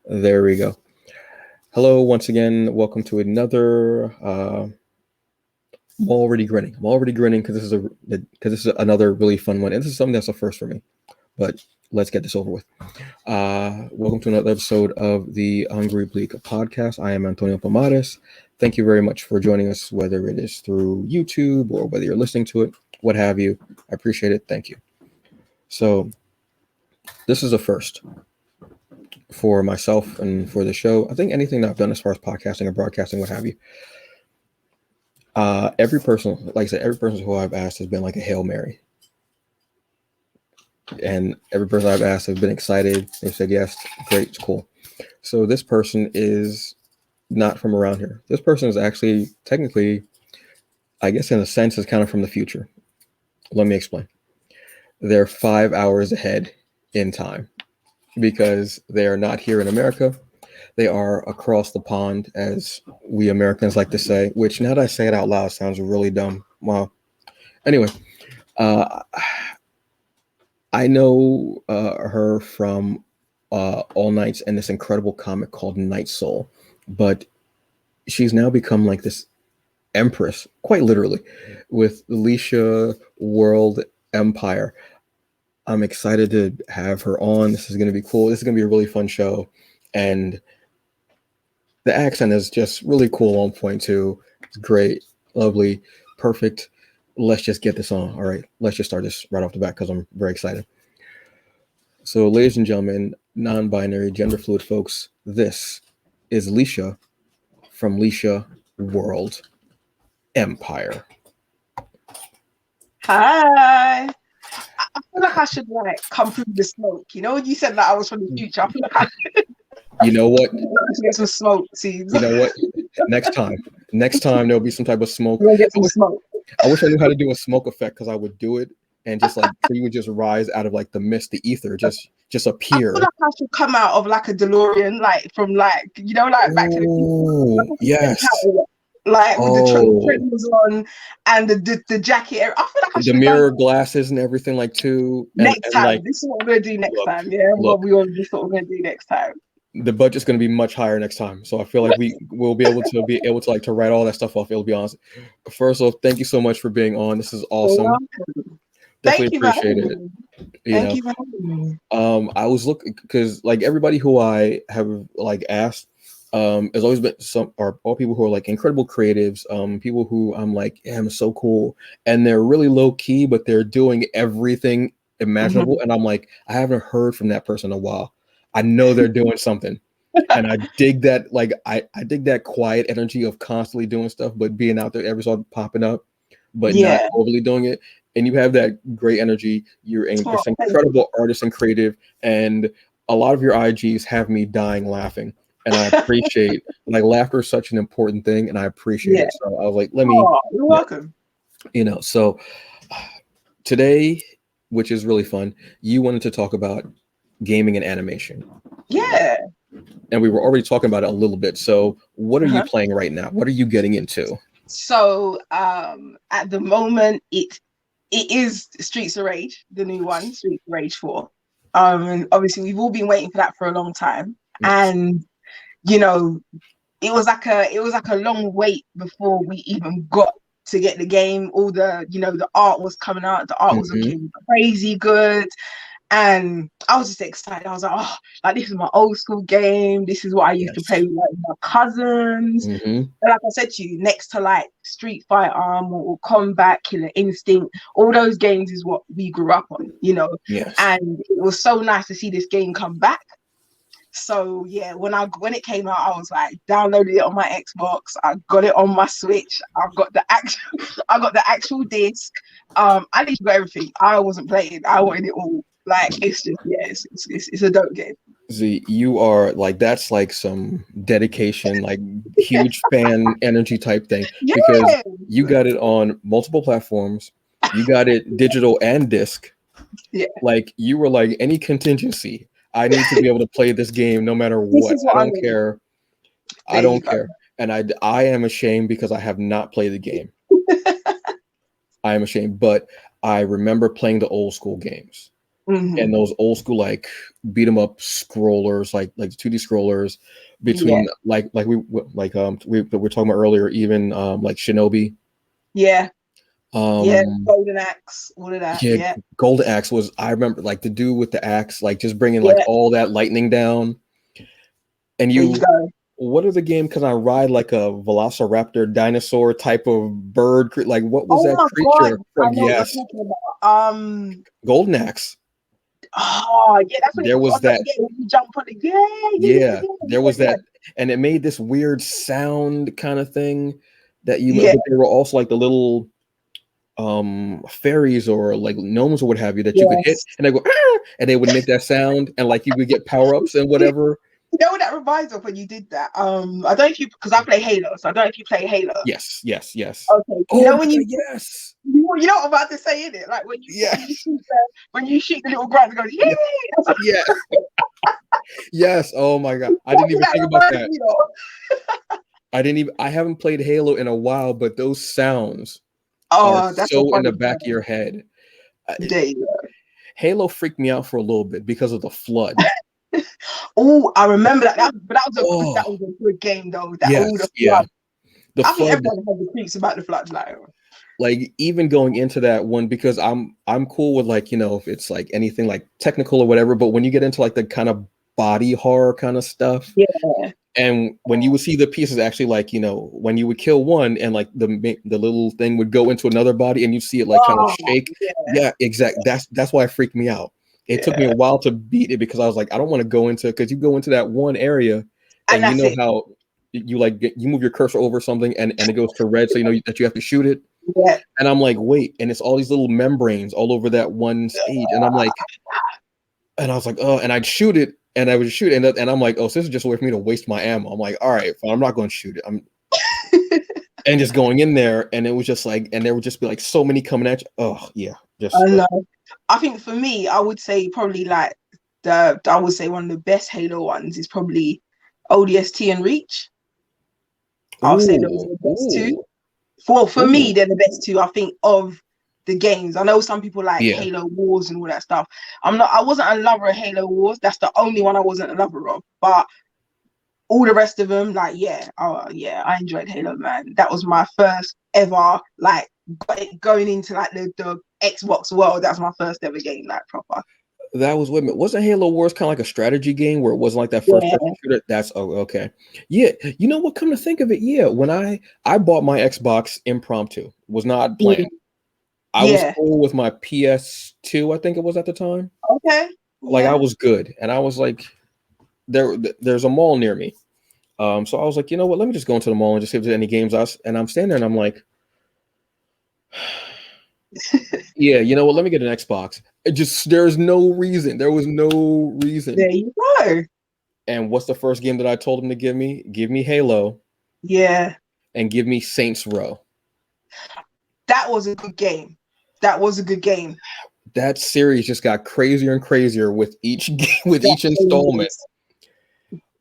There we go. Hello, once again. Welcome to another. I'm already grinning. I'm already grinning because this is another really fun one, and this is something that's a first for me. But let's get this over with. Welcome to another episode of the Hungry Bleak podcast. I am Antonio Pomares. Thank you very much for joining us, whether it is through YouTube or whether you're listening to it, what have you. I appreciate it. Thank you. So, this is a first for myself and for the show. I think anything that I've done as far as podcasting or broadcasting, what have you. Every person, like I said, every person who I've asked has been like a Hail Mary. And every person I've asked has been excited. They've said, yes, great, it's cool. So this person is not from around here. This person is actually technically, I guess in a sense, is kind of from the future. Let me explain. They're 5 hours ahead in time because they are not here in America. They are across the pond, as we Americans like to say, which now that I say it out loud sounds really dumb. Wow. Anyway, I know her from All Nights and this incredible comic called Night Soul, but she's now become like this empress, quite literally, with Leasha World Empire. I'm excited to have her on. This is going to be cool. This is going to be a really fun show. And the accent is just really cool on point too. It's great, lovely, perfect. Let's just get this on. All right, let's just start this right off the bat because I'm very excited. So, ladies and gentlemen, non-binary, gender fluid folks, this is Leasha from Leasha World Empire. Hi. I feel like I should like come through the smoke. You know, when you said that I was from the future, I feel like I You know what? should get some smoke seeds. You know what? Next time there'll be some type of smoke. We'll get some smoke. I wish I knew how to do a smoke effect because I would do it and just like you would just rise out of like the mist, the ether, just I appear. feel like I should come out of like a DeLorean, like from like you know, like back to the future. Oh, yes. Like with the Oh, trainers on and the jacket. I feel like I the should have done mirror glasses and everything like too. next And time. like, This is what we're gonna do next look, time. Yeah, look, this is what we're gonna do next time. the budget's going to be much higher next time. So I feel like will be able to like to write all that stuff off. It'll be honest. First off, thank you so much for being on. This is awesome. Definitely Thank you for appreciate having it. me. You Thank know, you for having me. I was looking because like everybody who I have like asked, has always been some or all people who are like incredible creatives, people who I'm like, yeah, I'm so cool, and they're really low key, but they're doing everything imaginable, and I'm like, I haven't heard from that person in a while. I know they're doing something. And I dig that, like I dig that quiet energy of constantly doing stuff, but being out there every so popping up, but not Yeah. overly doing it. And you have that great energy. You're Oh, this incredible artist and creative, and a lot of your IGs have me dying laughing. And I appreciate like laughter is such an important thing, and I appreciate yeah. it. So I was like, let me, Oh, you're welcome. so today, which is really fun, you wanted to talk about gaming and animation. Yeah. And we were already talking about it a little bit. So, what are you Uh-huh. playing right now? What are you getting into? So at the moment it is Streets of Rage, the new one, Streets of Rage 4. And obviously we've all been waiting for that for a long time. Yes. And you know, it was like a long wait before we even got to get the game. All the art was coming out, the art was Mm-hmm. looking crazy good. And I was just excited. I was like, oh, like this is my old school game. This is what I used to play Yes. with like my cousins. Mm-hmm. And like I said to you, next to like Street Fighter, Mortal Kombat, Killer Instinct, all those games is what we grew up on, you know. Yes. And it was so nice to see this game come back. So yeah, when it came out, I was like, downloaded it on my Xbox. I got it on my Switch. I got the actual disc. I literally got everything. I wasn't playing. I wanted it all. Like it's just it's a dope game. Z, you are like that's like some dedication, like huge fan energy type thing because Yeah, you got it on multiple platforms. You got it digital and disc. yeah. Like you were like any contingency. I need to be able to play this game no matter This what. is I what I don't mean. care. I There you don't go. care. And I am ashamed because I have not played the game. I am ashamed, but I remember playing the old school games. Hmm. and those old school like beat 'em up scrollers, like 2D scrollers Yeah, between we were talking about earlier, even like Shinobi. yeah, yeah. Um, Golden Axe, all of that. yeah, Yeah, Gold Axe was, I remember like the dude with the axe, like just bringing like yeah. all that lightning down. And There you you, go. what is the game? Can I ride like a velociraptor dinosaur type of bird? Like what was Oh that my God, creature I from? know what you're Yes, talking about. Golden Axe. Oh yeah, that's when There you was on the that. yeah, when you jump on the Yeah, yeah, there was yeah, that, and it made this weird sound kind of thing that you. yeah, But there were also like the little fairies or like gnomes or what have you that you could hit, yes. and they go "Ah!" And they would make that sound, and like you would get power ups and whatever. You know what that reminds of when you did that? I don't know if you because I play Halo, so I don't know if you play Halo. Yes, yes, yes. Okay, you Oh know my when god, you yes, you know what I'm about to say in it, like yeah, when you shoot the little ground, it goes yeah, yeah. yeah, yes. Oh my god, I That's didn't what even that think about reminds that. me of. I didn't even. I haven't played Halo in a while, but those sounds are Oh, that's a so in the funny back of one. your head. There you Halo freaked me out for a little bit because of the flood. go. Oh, I remember that. But that Oh was a good game though. That all yes, the yeah. flood. The I think flood, everyone has the creeps about the flood, like like even going into that one, because I'm cool with like, if it's like anything like technical or whatever, but when you get into like the kind of body horror kind of stuff, yeah. and when you would see the pieces actually like, when you would kill one and like the little thing would go into another body and you see it like kind of Oh, shake. yeah, Yeah, exact. That's why it freaked me out. It took me yeah. a while to beat it because I was like, I don't want to go into, because you go into that one area And and you that's know it. how you like you move your cursor over something and it goes to red, so you know that you have to shoot it. Yeah. And I'm like, wait, and it's all these little membranes all over that one stage. And I'm like, and I was like, oh, and I'd shoot it and I would shoot it. And I'm like, oh, so this is just a way for me to waste my ammo. I'm like, all right, fine, I'm not going to shoot it. And just going in there. And it was just like, and there would just be like so many coming at you. Oh, yeah. Just, I know. I think for me, I would say probably like I would say one of the best Halo ones is probably ODST and Reach. I'll say those are ooh, the best two. ooh, For me, ooh. they're the best two, I think, of the games. I know some people like Yeah. Halo Wars and all that stuff. I wasn't a lover of Halo Wars. That's the only one I wasn't a lover of. But all the rest of them, like, yeah, oh yeah, I enjoyed Halo, man. That was my first ever, like, going into like the Xbox world. That's my first ever game, like proper. That was with me. Wasn't Halo Wars kind of like a strategy game where it wasn't like that first person Yeah, shooter? That's okay. Yeah, you know what? Come to think of it, yeah. When I bought my Xbox impromptu, was not planned. mm, I was yeah. cool with my PS2, I think it was at the time. Okay, Like I yeah. was good, and I was like, there's a mall near me. So I was like, you know what? Let me just go into the mall and just see if there's any games. And I'm standing there, and I'm like, yeah, you know what? Let me get an Xbox. It just there's no reason. There was no reason. There you go. And what's the first game that I told him to give me? Give me Halo Yeah, and give me Saints Row. that was a good game. That was a good game. That series just got crazier and crazier with each with That each game installment. was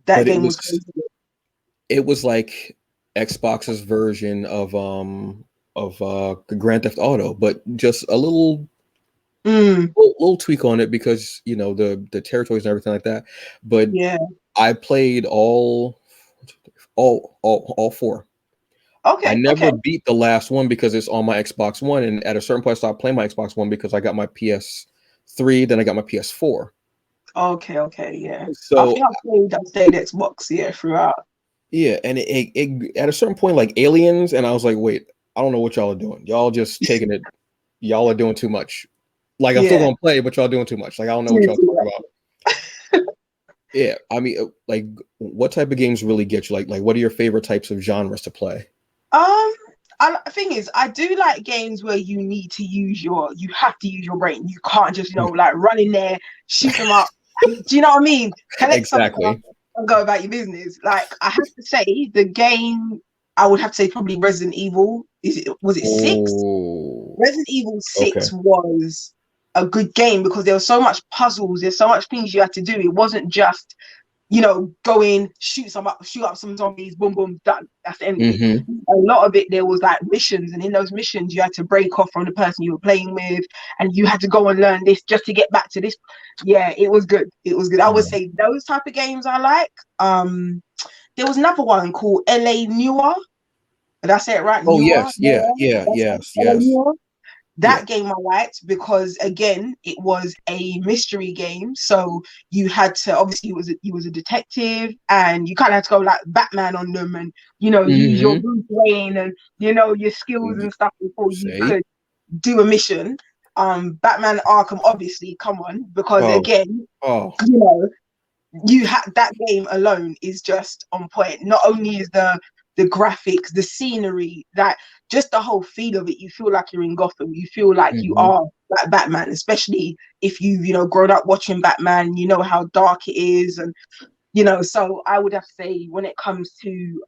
that But game was crazy. it was like Xbox's version of Grand Theft Auto, but just a Mm, little tweak on it because the territories and everything like that. But yeah. I played all four. I Okay, okay. never beat the last one because it's on my Xbox One, and at a certain point, I stopped playing my Xbox One because I got my PS3, then I got my PS4. Okay, okay, yeah. I So think I stayed Xbox, yeah, throughout. yeah, and it at a certain point, like Aliens, and I was like, wait, I don't know what y'all are doing. Y'all just taking it. Y'all are doing too much. Like I'm still Yeah. gonna play, but y'all doing too much. Like I don't know what y'all talking Um, about. Yeah, I mean, like, what type of games really get you? Like, what are your favorite types of genres to play? the thing is, I do like games where you have to use your brain. You can't just, like run in there, shoot them up. Do you know what I mean? Collect some stuff Exactly. and go about your business. Like I have to say, the game I would have to say probably Resident Evil. Was it six? Oh, Resident Evil okay. 6 was a good game because there was so much puzzles, there's so much things you had to do. It wasn't just go in, shoot up some zombies, boom, boom, done. That's the end of it. Mm-hmm. A lot of it, there was like missions, and in those missions, you had to break off from the person you were playing with, and you had to go and learn this just to get back to this. Yeah, it was good. It was good. I would say those type of games I like. There was another one called LA Noir. Did I say it right? Oh Noir? yes, yeah, Noir? yeah, That's yes, LA yes, Noir. yeah. That game I liked because again, it was a mystery game. So you had to obviously he was a detective, and you kind of had to go like Batman on them, and use your Mm-hmm. Bruce Wayne and your skills and stuff before you Say, could do a mission. Batman Arkham, obviously, come on, because oh, again, oh, you know, you have that game alone is just on point. Not only is the graphics, the scenery, that just the whole feel of it, you feel like you're in Gotham. You feel like you mm-hmm. are like Batman, especially if you've grown up watching Batman. You know how dark it is, and so I would have to say when it comes to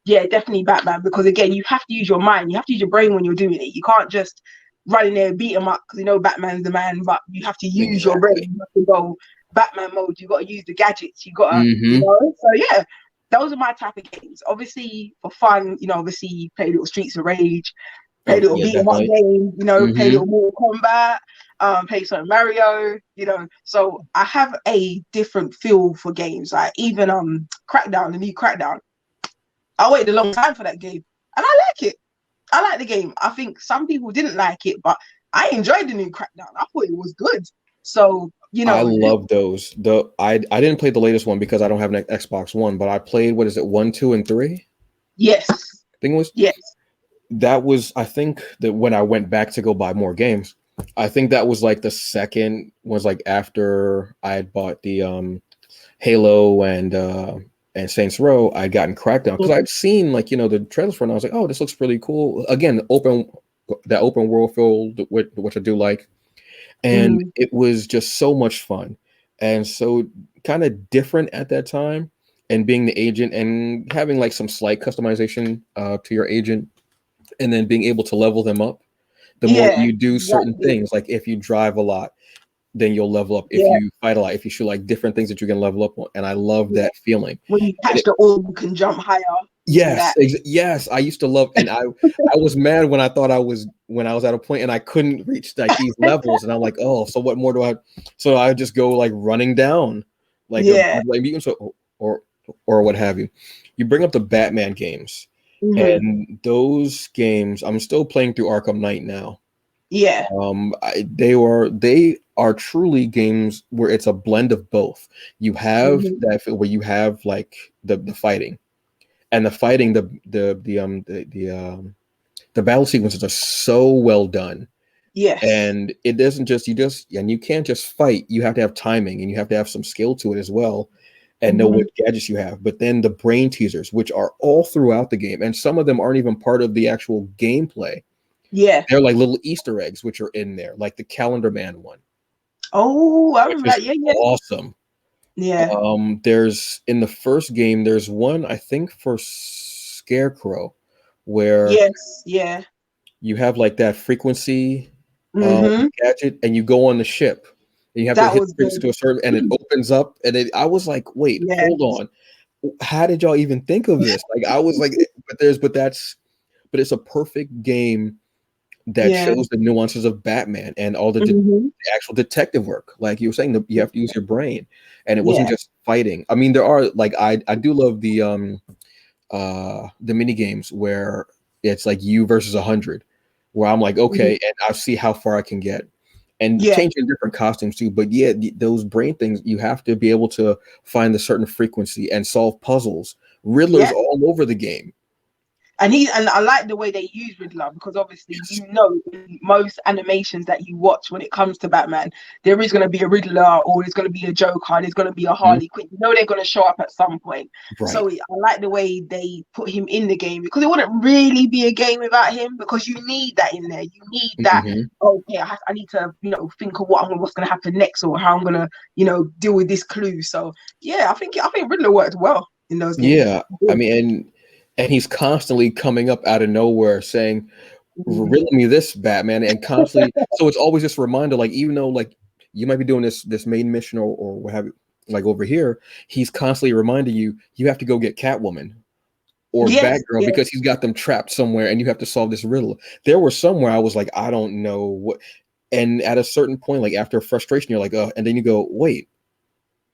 yeah, definitely Batman, because again, you have to use your mind, you have to use your brain when you're doing it. You can't just run in there and beat him up because Batman's the man, but you have to use your brain. Exactly. You have to go Batman mode. You got to use the gadgets. You got to, Mm-hmm. so yeah, those are my type of games. Obviously for fun, obviously play little Streets of Rage, play Oh little yeah, beat 'em up definitely. game, play Mm-hmm. little Mortal Kombat, play some Mario, So I have a different feel for games. Like even Crackdown, the new Crackdown. I waited a long time for that game, and I like it. I like the game. I think some people didn't like it, but I enjoyed the new Crackdown. I thought it was good. So I love those. I didn't play the latest one because I don't have an Xbox One, but I played, what is it, 1, 2, and 3? yes, I think it was yes, that was I think that when I went back to go buy more games, I think that was like the second was like after I had bought the Halo and Saints Row, I'd gotten Crackdown because I'd seen like the trailers for it and I was like, oh, this looks really cool. Again, that open world feel, which I do like. And mm-hmm. it was just so much fun and so kind of different at that time, and being the agent and having like some slight customization to your agent, and then being able to level them up the more Yeah, you do certain exactly. things. Like if you drive a lot, then you'll level up. If Yeah, you fight a lot, if you shoot, like different things that you can level up on, and I love yeah. that feeling. When you And catch the orb, you can jump higher and yes, that. yes, I used to love, and I was mad when I was at a point and I couldn't reach like these levels, and I'm like, oh, so what more do I? So I just go like running down, like a Yeah. like mutants or what have you. You bring up the Batman games, Mm-hmm. and those games I'm still playing through Arkham Knight now. Yeah. They are truly games where it's a blend of both. You have Mm-hmm. that where you have like the fighting, and the fighting the battle sequences are so well done, Yes. and it doesn't just you can't just fight. You have to have timing, and you have to have some skill to it as well, and know Mm-hmm. what gadgets you have. But then the brain teasers, which are all throughout the game, and some of them aren't even part of the actual gameplay. Yeah. They're like little Easter eggs which are in there, like the Calendar Man one, Oh, I which remember is that. Yeah, yeah. awesome. Yeah. There's in the first game, there's one I think for Scarecrow, where Yes. Yeah. you have like that frequency Mm-hmm. gadget, and you go on the ship, and you have to That hit was frequency good. to a certain, and it opens up, and I was like, wait, Yeah. hold on, how did y'all even think of this? Like I was like, but it's a perfect game that Yeah. shows the nuances of Batman and all Mm-hmm. the actual detective work. Like you were saying, you have to use your brain, and it wasn't Yeah. just fighting. I mean, there are like I do love the mini games where it's like you versus 100, where I'm like, Mm-hmm. okay, and I see how far I can get, and Yeah. changing different costumes too. But yeah, those brain things, you have to be able to find a certain frequency and solve puzzles. Riddler's Yeah. all over the game. And I like the way they use Riddler, because obviously in most animations that you watch when it comes to Batman, there is going to be a Riddler, or there's going to be a Joker, there's going to be a Mhm. Harley Quinn. They're going to show up at some point. Right. So I like the way they put him in the game, because it wouldn't really be a game without him, because you need that in there. You need that. Hmm. Okay, I need to think of what's going to happen next, or how I'm going to deal with this clue. So yeah, I think Riddler worked well in those games. Yeah, I mean, and he's constantly coming up out of nowhere saying, Mhm. "Riddle me this, Batman," and constantly. So it's always this reminder, like even though like you might be doing this main mission or what have you, like over here, he's constantly reminding you you have to go get Catwoman or Yes, Batgirl yes. because he's got them trapped somewhere and you have to solve this riddle. There were somewhere I was like, I don't know what. And at a certain point, like after frustration, you're like, oh, and then you go, wait,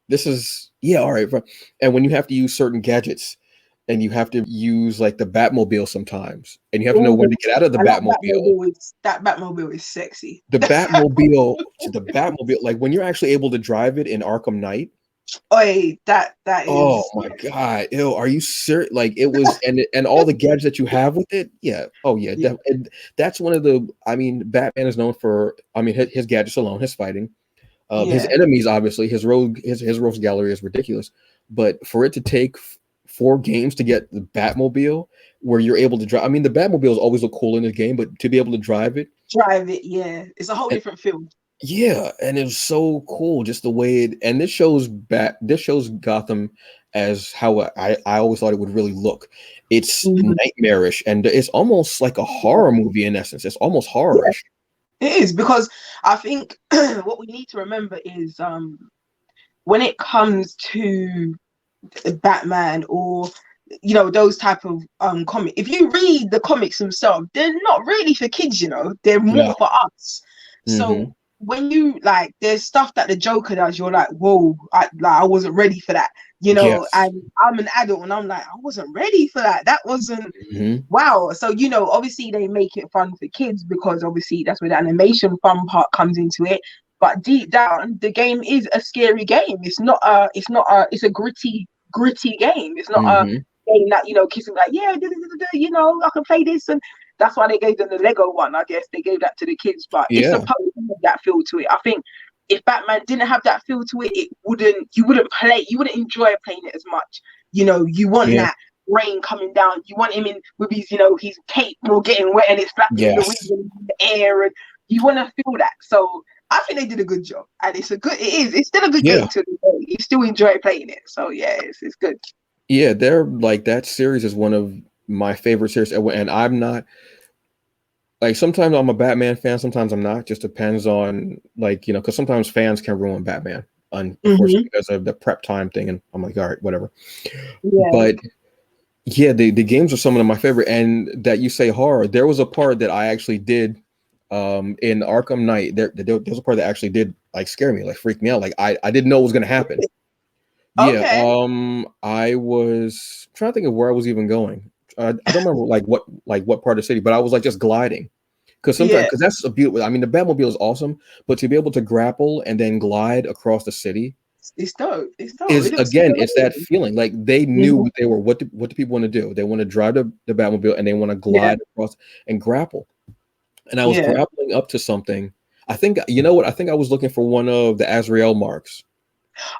this is, yeah, all right. And when you have to use certain gadgets and you have to use like the Batmobile sometimes, and you have to know when Ooh, to get out of the and Batmobile. That Batmobile is sexy. The Batmobile, like when you're actually able to drive it in Arkham Knight. Oi, that Oh is my God. Ew, are you serious? Like it was, and all the gadgets that you have with it. Yeah. Oh yeah. yeah, And that's one of the, I mean, Batman is known for, I mean, his gadgets alone, his fighting. His yeah. enemies, obviously, his rogues gallery is ridiculous. But for it to take 4 games to get the Batmobile, where you're able to drive, I mean, the Batmobiles always look cool in this game, but to be able to drive it, Drive it, yeah. It's a whole and different film. yeah, and it was so cool, just the way it, and this shows Gotham as how I always thought it would really look. It's Mhm. nightmarish, and it's almost like a horror movie in essence. It's almost Yeah, horrorish. it is because I think what we need to remember is when it comes to Batman or those type of comic. If you read the comics themselves, they're not really for kids. They're No. more for us. Mm-hmm. So when you like, there's stuff that the Joker does. You're like, whoa! I wasn't ready for that. Yes. And I'm an adult, and I'm like, I wasn't ready for that. That wasn't Mm-hmm. wow. So obviously they make it fun for kids because obviously that's where the animation fun part comes into it. But deep down, the game is a scary game. It's a gritty game. It's not a Mm-hmm. game that kids are like, yeah, I can play this, and that's why they gave them the Lego one. I guess they gave that to the kids, but it's Yeah. supposed to have that feel to it. I think if Batman didn't have that feel to it, you wouldn't enjoy playing it as much. You want Yeah. that rain coming down. You want him in with his cape or getting wet and it's flapping in the wind Yes. and in the air, and you want to feel that. So I think they did a good job, and it's still a good Yeah. game to play. You still enjoy playing it. So yeah, it's good. Yeah. They're like that series is one of my favorite series, and I'm not like sometimes I'm a Batman fan, sometimes I'm not. Just depends on like because sometimes fans can ruin Batman, Mm-hmm. unfortunately because of the prep time thing, and I'm like, all right, whatever. Yeah. But yeah, the games are some of my favorite, and that you say horror. There was a part that I actually did in Arkham Knight. There's a part that actually did like scare me, like freak me out. Like I didn't know it was gonna happen. Yeah, Okay. I was trying to think of where I was even going. I don't remember like what part of the city, but I was like just gliding because sometimes Yeah. because that's a beautiful. I mean, the Batmobile is awesome, but to be able to grapple and then glide across the city It's dope. It's dope. is It looks again, it's that amazing. feeling like they knew Mm-hmm. what they were. What do people want to do? They want to drive the Batmobile and they want to Yeah. glide across and grapple. And I was Yeah. grappling up to something. I think you know what? I think I was looking for one of the Azrael marks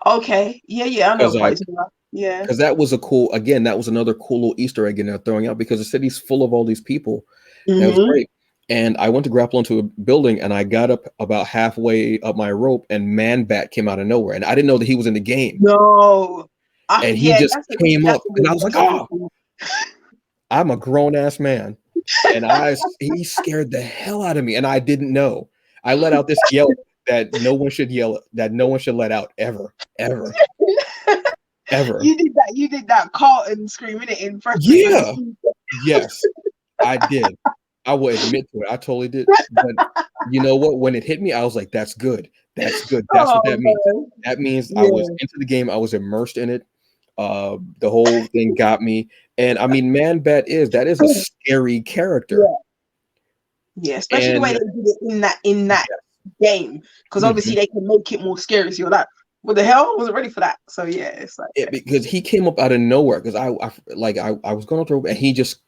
Okay. Yeah. Yeah. I know because what I parties are. Yeah. because that was a cool again that was another cool little Easter egg in there throwing out because the city's full of all these people. That was Mm-hmm. great. And I went to grapple into a building and I got up about halfway up my rope and Man Bat came out of nowhere and I didn't know that he was in the game No. and he Yeah. just came up and I was like, That's a good oh, one. I'm a grown ass man. And he scared the hell out of me and I didn't know. I let out this yelp that no one should yell, that no one should let out ever, ever, ever. You did that Carlton screaming it in Fresh Prince of Yeah. Bel-Air. Yes, I did. I will admit to it. I totally did. But you know what? When it hit me, I was like, that's good. That's good. That's what Oh that means. man. That means I was Yeah. into the game. I was immersed in it. The whole thing got me. And I mean, Man Bat that is a scary character. Yeah. Yeah. Especially the way And they did it in that game. Because obviously mhm, they can make it more scary. So you're like, what the hell? I wasn't ready for that. So yeah, it's like because he came up out of nowhere because I was going through and he just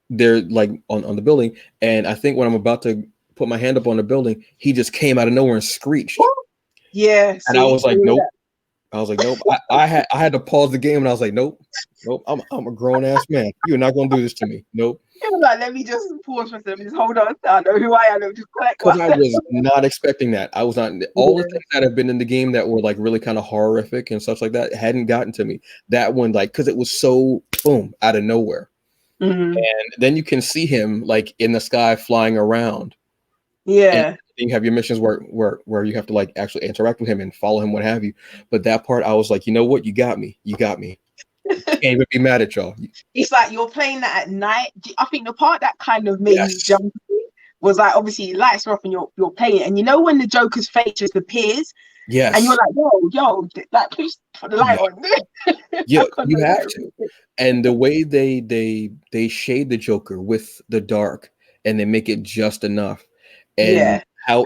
they're like on the building. And I think when I'm about to put my hand up on the building, he just came out of nowhere and screeched. yeah, And I see, was like, nope. I was like, nope. I had to pause the game and I was like, nope, nope. I'm a grown ass man. You're not gonna do this to me. Nope. it was like, let me just pause for a second, just hold on. I know who I am. Let me just collect Because I myself. was not expecting that. I was not all the Yeah. things that have been in the game that were like really kind of horrific and such like that hadn't gotten to me. That one, like, because it was so boom out of nowhere. Mm-hmm. And then you can see him like in the sky flying around. And Yeah. you have your missions where you have to like actually interact with him and follow him, what have you. But that part, I was like, you know what, you got me. Can't even be mad at y'all. It's like you're playing that at night. I think the part that kind of made me Yes, jump was like obviously lights are off and you're playing it, and you know when the Joker's face just appears, and you're yes, like, yo, like please put the light yeah, on. yeah. I got You the have light to. really And the way they shade the Joker with the dark, and they make it just enough, and yeah. how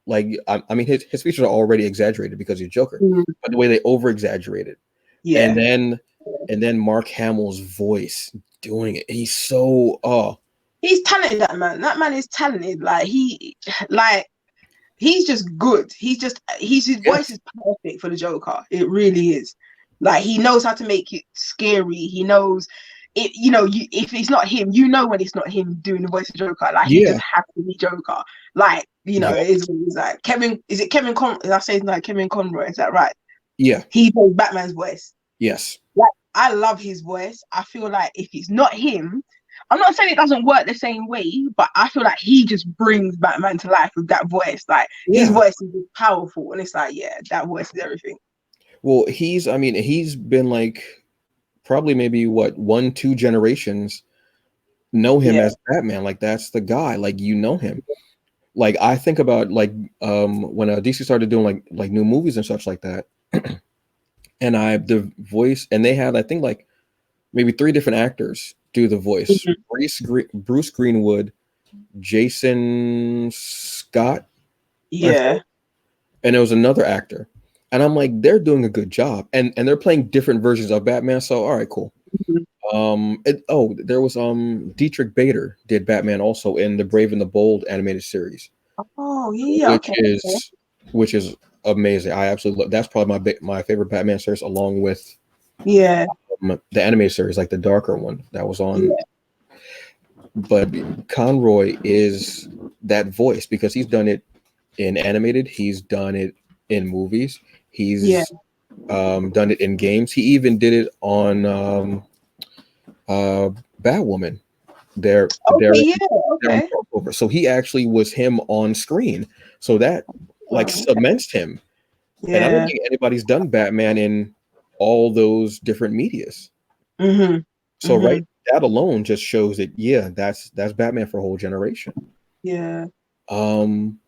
like I mean his features are already exaggerated because he's Joker, Mm, but the way they over exaggerate it, and yeah. then Mark Hamill's voice doing it, he's so He's talented, that man. That man is talented. Like he's just good. His voice yes, is perfect for the Joker. It really is. Like he knows how to make it scary. He knows it. If it's not him, you know when it's not him doing the voice of Joker. Like he yeah, just has to be Joker. Like yeah, it is what it is. Like Kevin, is it Kevin Con? I say it's like Kevin Conroy. Is that right? yeah, He plays Batman's voice. yes, Like I love his voice. I feel like if it's not him, I'm not saying it doesn't work the same way, but I feel like he just brings Batman to life with that voice. Like his yeah. voice is just powerful, and it's like, yeah, that voice is everything. Well, I mean, he's been like probably maybe what 1, 2 generations know him Yeah. as Batman. Like that's the guy. Like you know him. Like I think about like when DC started doing like new movies and such like that, and the voice, and they had I think like maybe 3 different actors do the voice. Mhm. Bruce Greenwood, Jason Scott, I Yeah. think, and there was another actor. And I'm like, they're doing a good job, and they're playing different versions of Batman. So all right, cool. Mhm. There was Dietrich Bader did Batman also in the Brave and the Bold animated series, Oh yeah. which Okay. Okay. is which is amazing. I absolutely love, that's probably my favorite Batman series, along with Yeah. the animated series, like the darker one that was on. Yeah. But Conroy is that voice because he's done it in animated, he's done it in movies, Yeah. he's done it in games. He even did it on Batwoman. They're Okay. Yeah. they're on Okay. crossover. So he actually was him on screen. So that like Oh, okay. cements him. And I don't Yeah. think anybody's done Batman in all those different medias. Mhm. So right, Mhm. that alone just shows that yeah, that's Batman for a whole generation. Yeah. Um,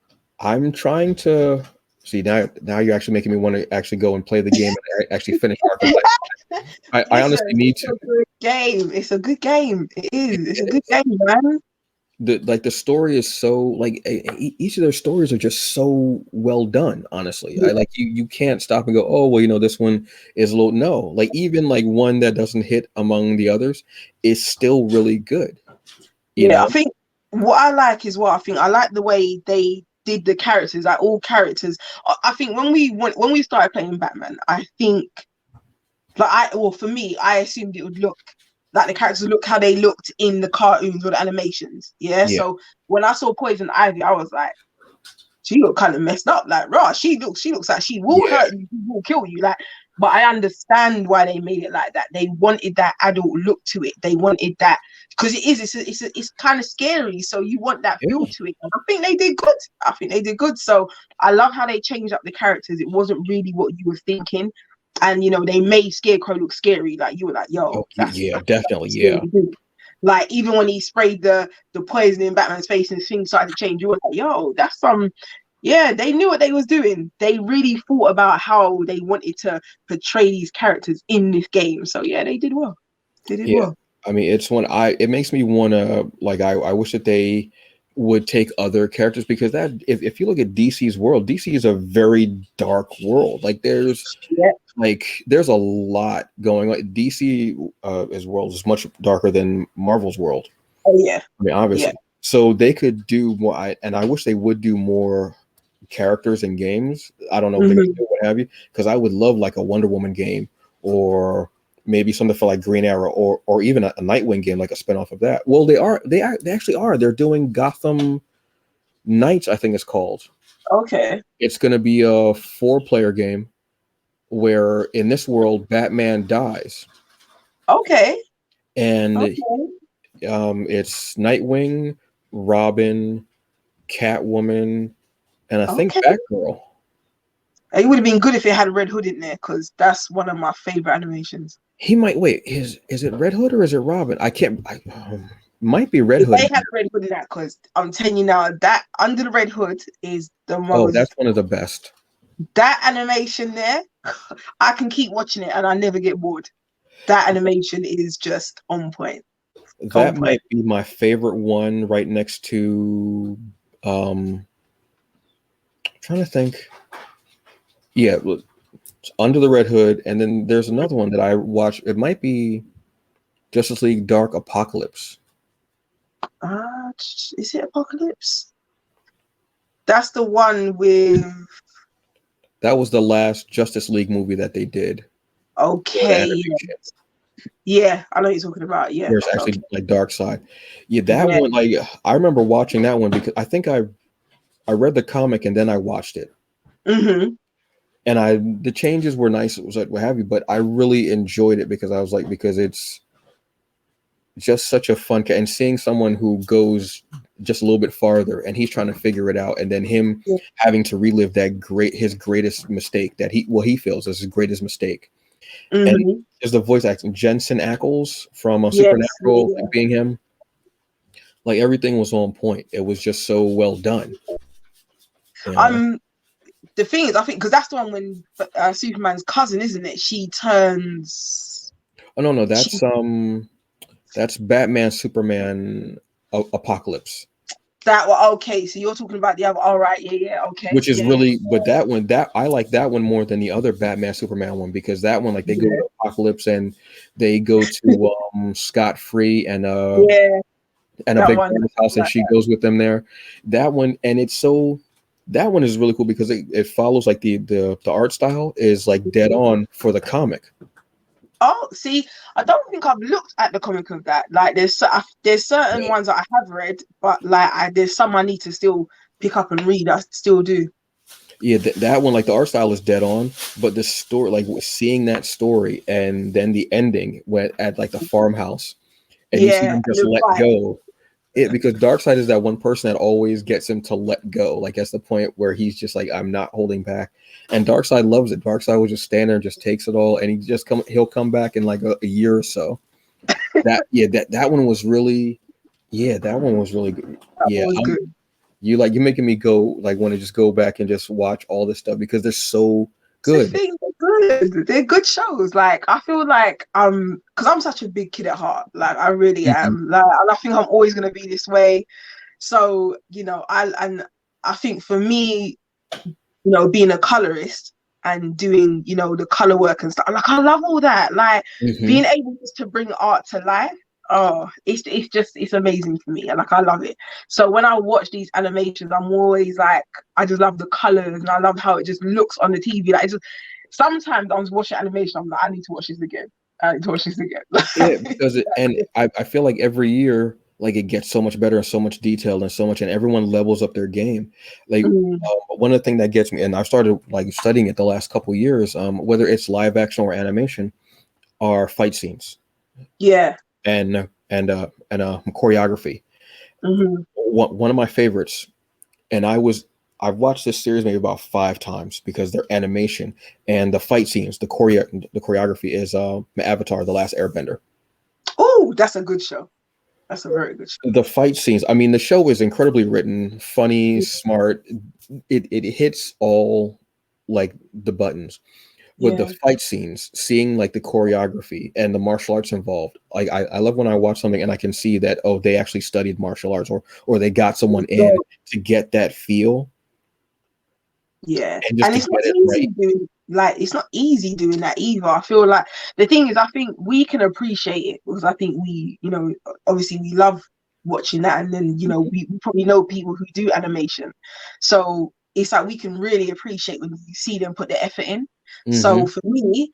I'm trying to see now. You're actually making me want to actually go and play the game and actually finish Arkham Knight. I Listen, honestly need it's to. a good game. It's a good game. It It is. It's a good is. game, man. The story is so like each of their stories are just so well done. Honestly, I Yeah. like you can't stop and go, oh well, this one is a little, no, like even like one that doesn't hit among the others is still really good. You Yeah, I know? think what I like is what I think I like the way they did the characters, like all characters. I think when we started playing Batman, I think well for me, I assumed it would look like the characters would look how they looked in the cartoons or the animations. Yeah. Yeah, So when I saw Poison Ivy, I was like, she looked kind of messed up. Like, raw, she looks like she will yeah, hurt you, she will kill you. Like, but I understand why they made it like that. They wanted that adult look to it. They wanted that because it's kind of scary. So you want that feel yeah, to it. And I think they did good. I think they did good. So I love how they changed up the characters. It wasn't really what you were thinking. And they made Scarecrow look scary. Like you were like, oh, yo, yeah, definitely, that's scary yeah, dude. Like even when he sprayed the poison in Batman's face and things started to change, you were like, yo, that's some. Yeah, they knew what they was doing. They really thought about how they wanted to portray these characters in this game. So yeah, they did well. They did yeah. well. I mean, it makes me want to like I wish that they would take other characters, because that if you look at DC's world, DC is a very dark world. Like Yeah. there's a lot going on. DC as world is much darker than Marvel's world. Oh yeah. I mean, Yeah. obviously. So they could do more, and I wish they would do more characters in games. I don't know if they're gonna Hmm. do what have you, because I would love like a Wonder Woman game, or maybe something for like Green Arrow, or even a Nightwing game, like a spinoff of that. Well, they actually are. They're doing Gotham Knights, I think it's called. Okay. It's gonna be a 4-player game where in this world Batman dies, Okay. and Okay. it's Nightwing, Robin, Catwoman, and I think Okay. Batgirl. It would have been good if it had Red Hood in there, because that's one of my favorite animations. He might wait. Is it Red Hood or is it Robin? I can't. Might be Red If Hood. they had Red Hood in that, because I'm telling you now, that Under the Red Hood is the Oh, most, that's one of the best. that animation there, I can keep watching it and I never get bored. That animation is just on point. On That point. might be my favorite one, right next to. Trying to think. Yeah, it's Under the Red Hood, and then there's another one that I watched. It might be Justice League Dark Apocalypse. Is it Apocalypse? That's the one with. That was the last Justice League movie that they did. Okay. Yeah, I know what you're talking about. Yeah. Where it's actually Okay. like Dark Side. Yeah, that Yeah. one. Like I remember watching that one because I think I read the comic and then I watched it. Mm-hmm. And the changes were nice. It was like what have you, but I really enjoyed it because I was like because it's just such a fun and seeing someone who goes just a little bit farther and he's trying to figure it out, and then him Yeah. having to relive his greatest mistake that he feels is his greatest mistake. And Mm-hmm. there's the voice acting Jensen Ackles from Yes. Supernatural, Yeah. being him. Like everything was on point. It was just so well done. You know? The thing is, I think because that's the one when Superman's cousin, isn't it? She turns. Oh no, She, that's Batman Superman Apocalypse. that one. Okay, so you're talking about the other. All right. Yeah. Yeah. Okay. Which is Yeah. really, but that I like that one more than the other Batman Superman one because that one like they go Yeah. to Apocalypse and they go to Scott Free Yeah. and a That big one. house and she goes with them there. That one and it's so that one is really cool because it follows like the art style is like dead on for the comic. Oh, see, I don't think I've looked at the comic of that. Like, there's certain ones that I have read, but like, there's some I need to still pick up and read. I still do. Yeah, that one like the art style is dead on, but the story like seeing that story and then the ending when at like the farmhouse and you see Yeah, them and just let right. go. Because Darkseid is that one person that always gets him to let go. Like that's the point where he's just like, I'm not holding back. And Darkseid loves it. Darkseid will just stand there and just takes it all, and he'll come back in like a year or so. That one was really that one was really good. That Yeah, one was good. you're making me go like want to just go back and just watch all this stuff because they're so The good. thing, they're good. They're good shows. Like, I feel like because I'm such a big kid at heart. Like, I really Mhm. am. Like, and I think I'm always gonna be this way. So, I think for me, being a colorist and doing, the color work and stuff, like I love all that. Like being Mhm. able just to bring art to life. Oh, it's amazing for me. Like I love it. So when I watch these animations, I'm always like, I just love the colors and I love how it just looks on the TV. Like sometimes I was watching animation, I'm like, I need to watch this again. I need to watch this again. Yeah, because I feel like every year like it gets so much better and so much detailed and so much and everyone levels up their game. Like one of the things that gets me and I've started like studying it the last couple years, whether it's live action or animation, are fight scenes Yeah. and choreography. Mm-hmm. One of my favorites, and I've watched this series maybe about 5 times because their animation and the fight scenes, the choreography is Avatar: The Last Airbender. Oh, that's a good show. That's a very good show. The fight scenes, I mean, the show is incredibly written, funny, smart. It hits all like the buttons. With the Yeah. fight scenes, seeing like the choreography and the martial arts involved, like I love when I watch something and I can see that they actually studied martial arts or they got someone in to get that feel Yeah, and just and to it's not get it easy right. doing it's not easy doing that either. I feel like the thing is, I think we can appreciate it because I think we, obviously we love watching that, and then we probably know people who do animation, so it's like we can really appreciate when you see them put the effort in. So Hmm. for me,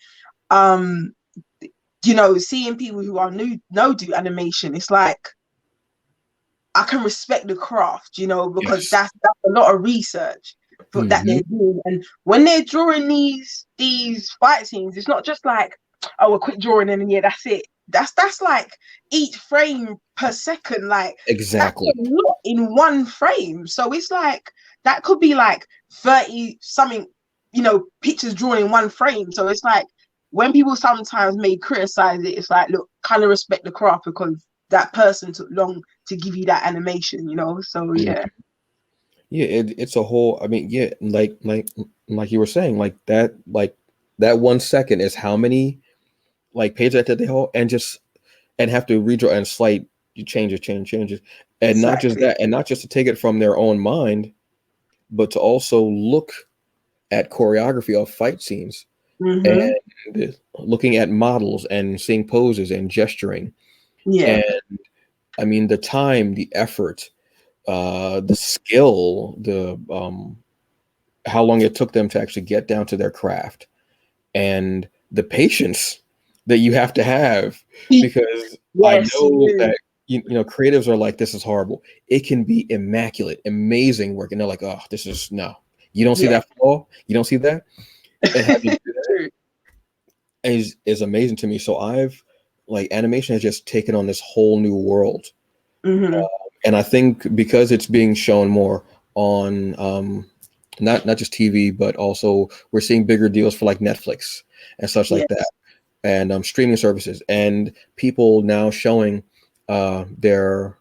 um, seeing people who are do animation, it's like I can respect the craft, because Yes. that's a lot of research that Hmm. they're doing. And when they're drawing these fight scenes, it's not just like, oh, a quick drawing and then yeah, that's it. that's like each frame per second. Like that's a Exactly. lot in one frame. So it's like that could be like 30 something, pictures drawn in one frame. So it's like when people sometimes may criticize it, it's like, look, kind of respect the craft because that person took long to give you that animation. So Mhm. yeah. Yeah, it's a whole. I mean, yeah, like you were saying, like that 1 second is how many like pages that they hold, and have to redraw and slight changes, and not just Exactly. that, and not just to take it from their own mind, but to also look at choreography of fight scenes Mm-hmm. and looking at models and seeing poses and gesturing. Yeah. And I mean, the time, the effort, the skill, the how long it took them to actually get down to their craft, and the patience that you have to have, because I Yes, you know do. that creatives are like, this is horrible. It can be immaculate, amazing work, and they're like, oh, this is no. You don't see Yeah. that flaw. You don't see that, and having to do that True. is amazing to me. So I've like animation has just taken on this whole new world, Mm-hmm. and I think because it's being shown more on not just TV, but also we're seeing bigger deals for like Netflix and such like that, Yes. and streaming services, and people now showing their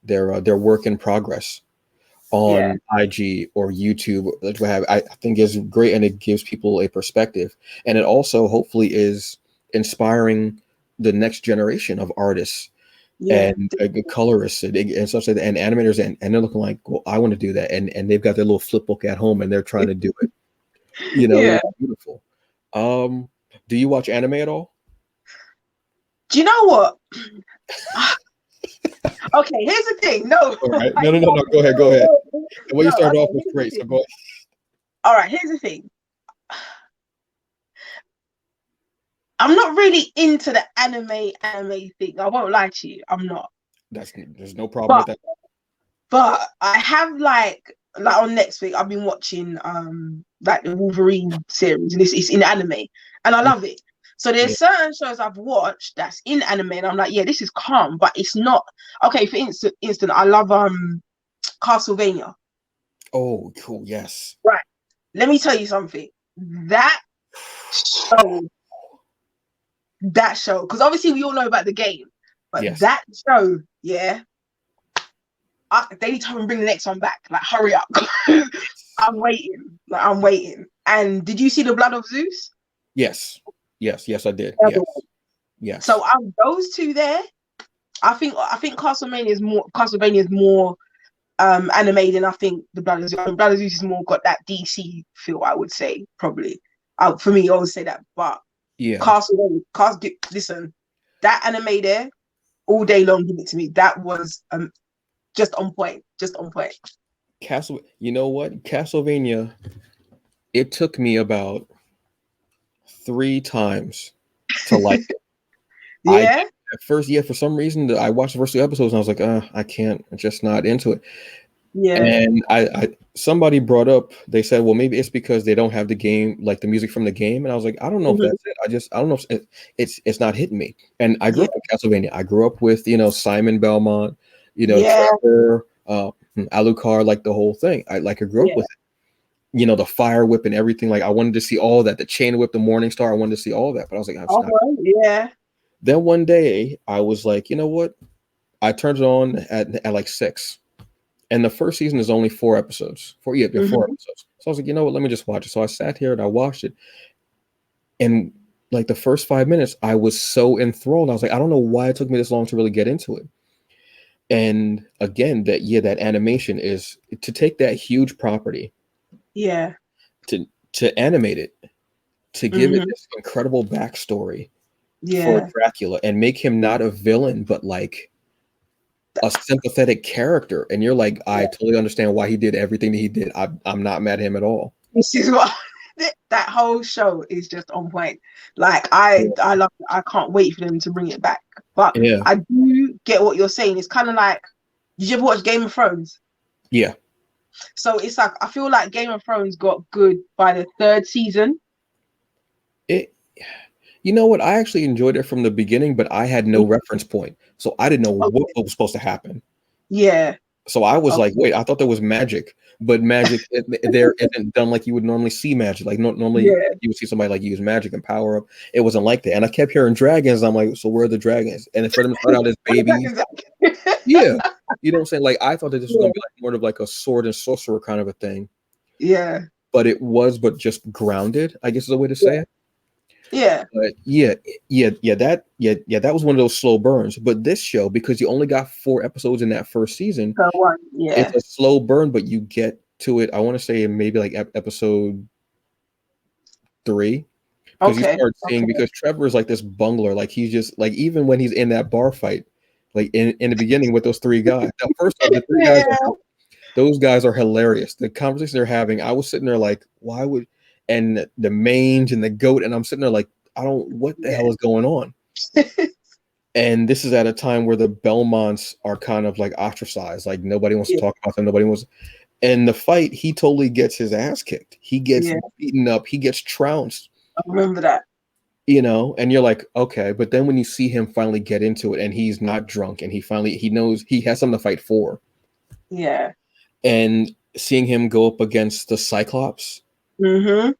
work in progress Yeah. on IG or YouTube. That's what I think is great, and it gives people a perspective, and it also hopefully is inspiring the next generation of artists Yeah. and colorists and such like that, and animators, and they're looking like, well, I want to do that, and they've got their little flip book at home and they're trying to do it. Yeah. It's beautiful. Um, do you watch anime at all? Do you know what? Okay, here's the thing. No, All right. like, No. Go ahead. Go ahead. The way you no. started Okay, off was here's the great. So thing. go ahead. All right, here's the thing. I'm not really into the anime thing. I won't lie to you. I'm not. There's no problem with But that. I have like on Netflix, I've been watching like the Wolverine series, and it's in anime, and I Mm, love it. So yeah. there's certain shows I've watched that's in anime, and I'm like, yeah, this is calm, but it's not okay. For instance, I love Castlevania. Oh, cool. Yes. Right. Let me tell you something. That show, because obviously we all know about the game, but Yes. that show, yeah, they need to come and bring the next one back. Like, hurry up. I'm waiting. Like, I'm waiting. And did you see the Blood of Zeus? Yes. Yes. I did. The other Yes. one. Yes. So those two there. I think Castlevania is more anime than I think the Blood of Zeus. Blood of Zeus is more got that DC feel. I would say probably. For me, I would say that. But Yeah. Castlevania, listen, that anime there all day long. Give it to me. That was just on point. Just on point. You know what? Castlevania, it took me about 3 times to like it. I Yeah. at first, yeah, for some reason, I watched the first 2 episodes and I was like, I can't, I'm just not into it. Yeah. And somebody brought up, they said, well, maybe it's because they don't have the game, like the music from the game. And I was like, I don't know if Mhm. that's it. I don't know if it's not hitting me. And I grew Yeah. up in Castlevania. I grew up with, Simon Belmont, Yeah. Trevor, Alucard, like the whole thing. I grew up Yeah. with it. The fire whip and everything. Like I wanted to see all that, the chain whip, the Morning Star. I wanted to see all that, but I was like, I'm just Oh, not. yeah. Then one day I was like, you know what? I turned it on at like 6. And the first season is only 4 episodes. Four Hmm. episodes. So I was like, you know what? Let me just watch it. So I sat here and I watched it. And like the first 5 minutes, I was so enthralled. I was like, I don't know why it took me this long to really get into it. And again, that animation is to take that huge property, Yeah. to animate it, to give it Hmm. this incredible backstory for Yeah. Dracula and make him not a villain, but like a sympathetic character. And you're like, I Yeah. totally understand why he did everything that he did. I'm not mad at him at all. This is what that whole show is just on point. Like Yeah. I love it. I can't wait for them to bring it back. But Yeah. I do get what you're saying. It's kind of like, did you ever watch Game of Thrones? Yeah. So it's like I feel like Game of Thrones got good by the third season. It You know what? I actually enjoyed it from the beginning, but I had no reference point, so I didn't know what Okay. was supposed to happen. Yeah. So I was like, Okay. wait, I thought there was magic, but magic there isn't done like you would normally see magic. Like normally Yeah. you would see somebody like use magic and power up. It wasn't like that. And I kept hearing dragons. I'm like, so where are the dragons? And then for them to start out as What is that babies, exactly? yeah. You know what I'm saying? Like I thought that this was gonna Yeah. be like more of like a sword and sorcerer kind of a thing. Yeah. But it was, but just grounded, I guess is a way to Yeah. say it. Yeah. But yeah, that was one of those slow burns. But this show, because you only got 4 episodes in that first season, So one. it's Yeah. a slow burn, but you get to it. I want to say maybe like episode 3, because you Okay. start seeing, Okay. because Trevor is like this bungler, like he's just like, even when he's in that bar fight, like in the beginning with those 3 guys. Now, first off, the 3 guys Yeah. those guys are hilarious. The conversation they're having, I was sitting there like, why would, and the mange and the goat, and I'm sitting there like, I don't, what the hell Yeah. is going on? And this is at a time where the Belmonts are kind of like ostracized, like nobody wants to Yeah. talk about them, nobody wants. And the fight, he totally gets his ass kicked. He gets Yeah. beaten up. He gets trounced. I remember that. And you're like, okay. But then when you see him finally get into it, and he's not drunk, and he knows he has something to fight for, Yeah. and seeing him go up against the Cyclops Mm-hmm.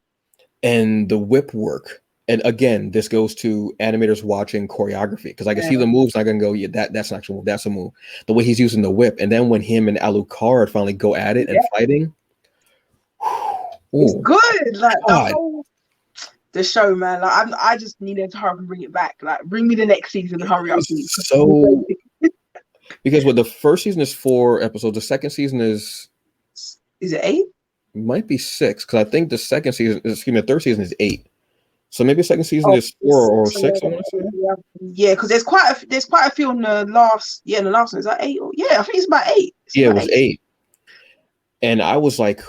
and the whip work. And again, this goes to animators watching choreography, because I can Yeah. see the moves, and I can go, yeah, that's an actual move. That's a move. The way he's using the whip, and then when him and Alucard finally go at it and Yeah. fighting, It's oh good. Like God, the show, man. Like I just needed to hurry and bring it back. Like bring me the next season and it hurry up, was please. so, because what the first season is 4 episodes, the second season is Is it 8? might be 6, because I think the second season, excuse me, the third season is 8. So maybe the second season Oh, is 4 or 6. I want to say. yeah, because there's quite a few in the last one. Is that 8? Yeah, I think it's about 8. It's Yeah, it about was 8. And I was like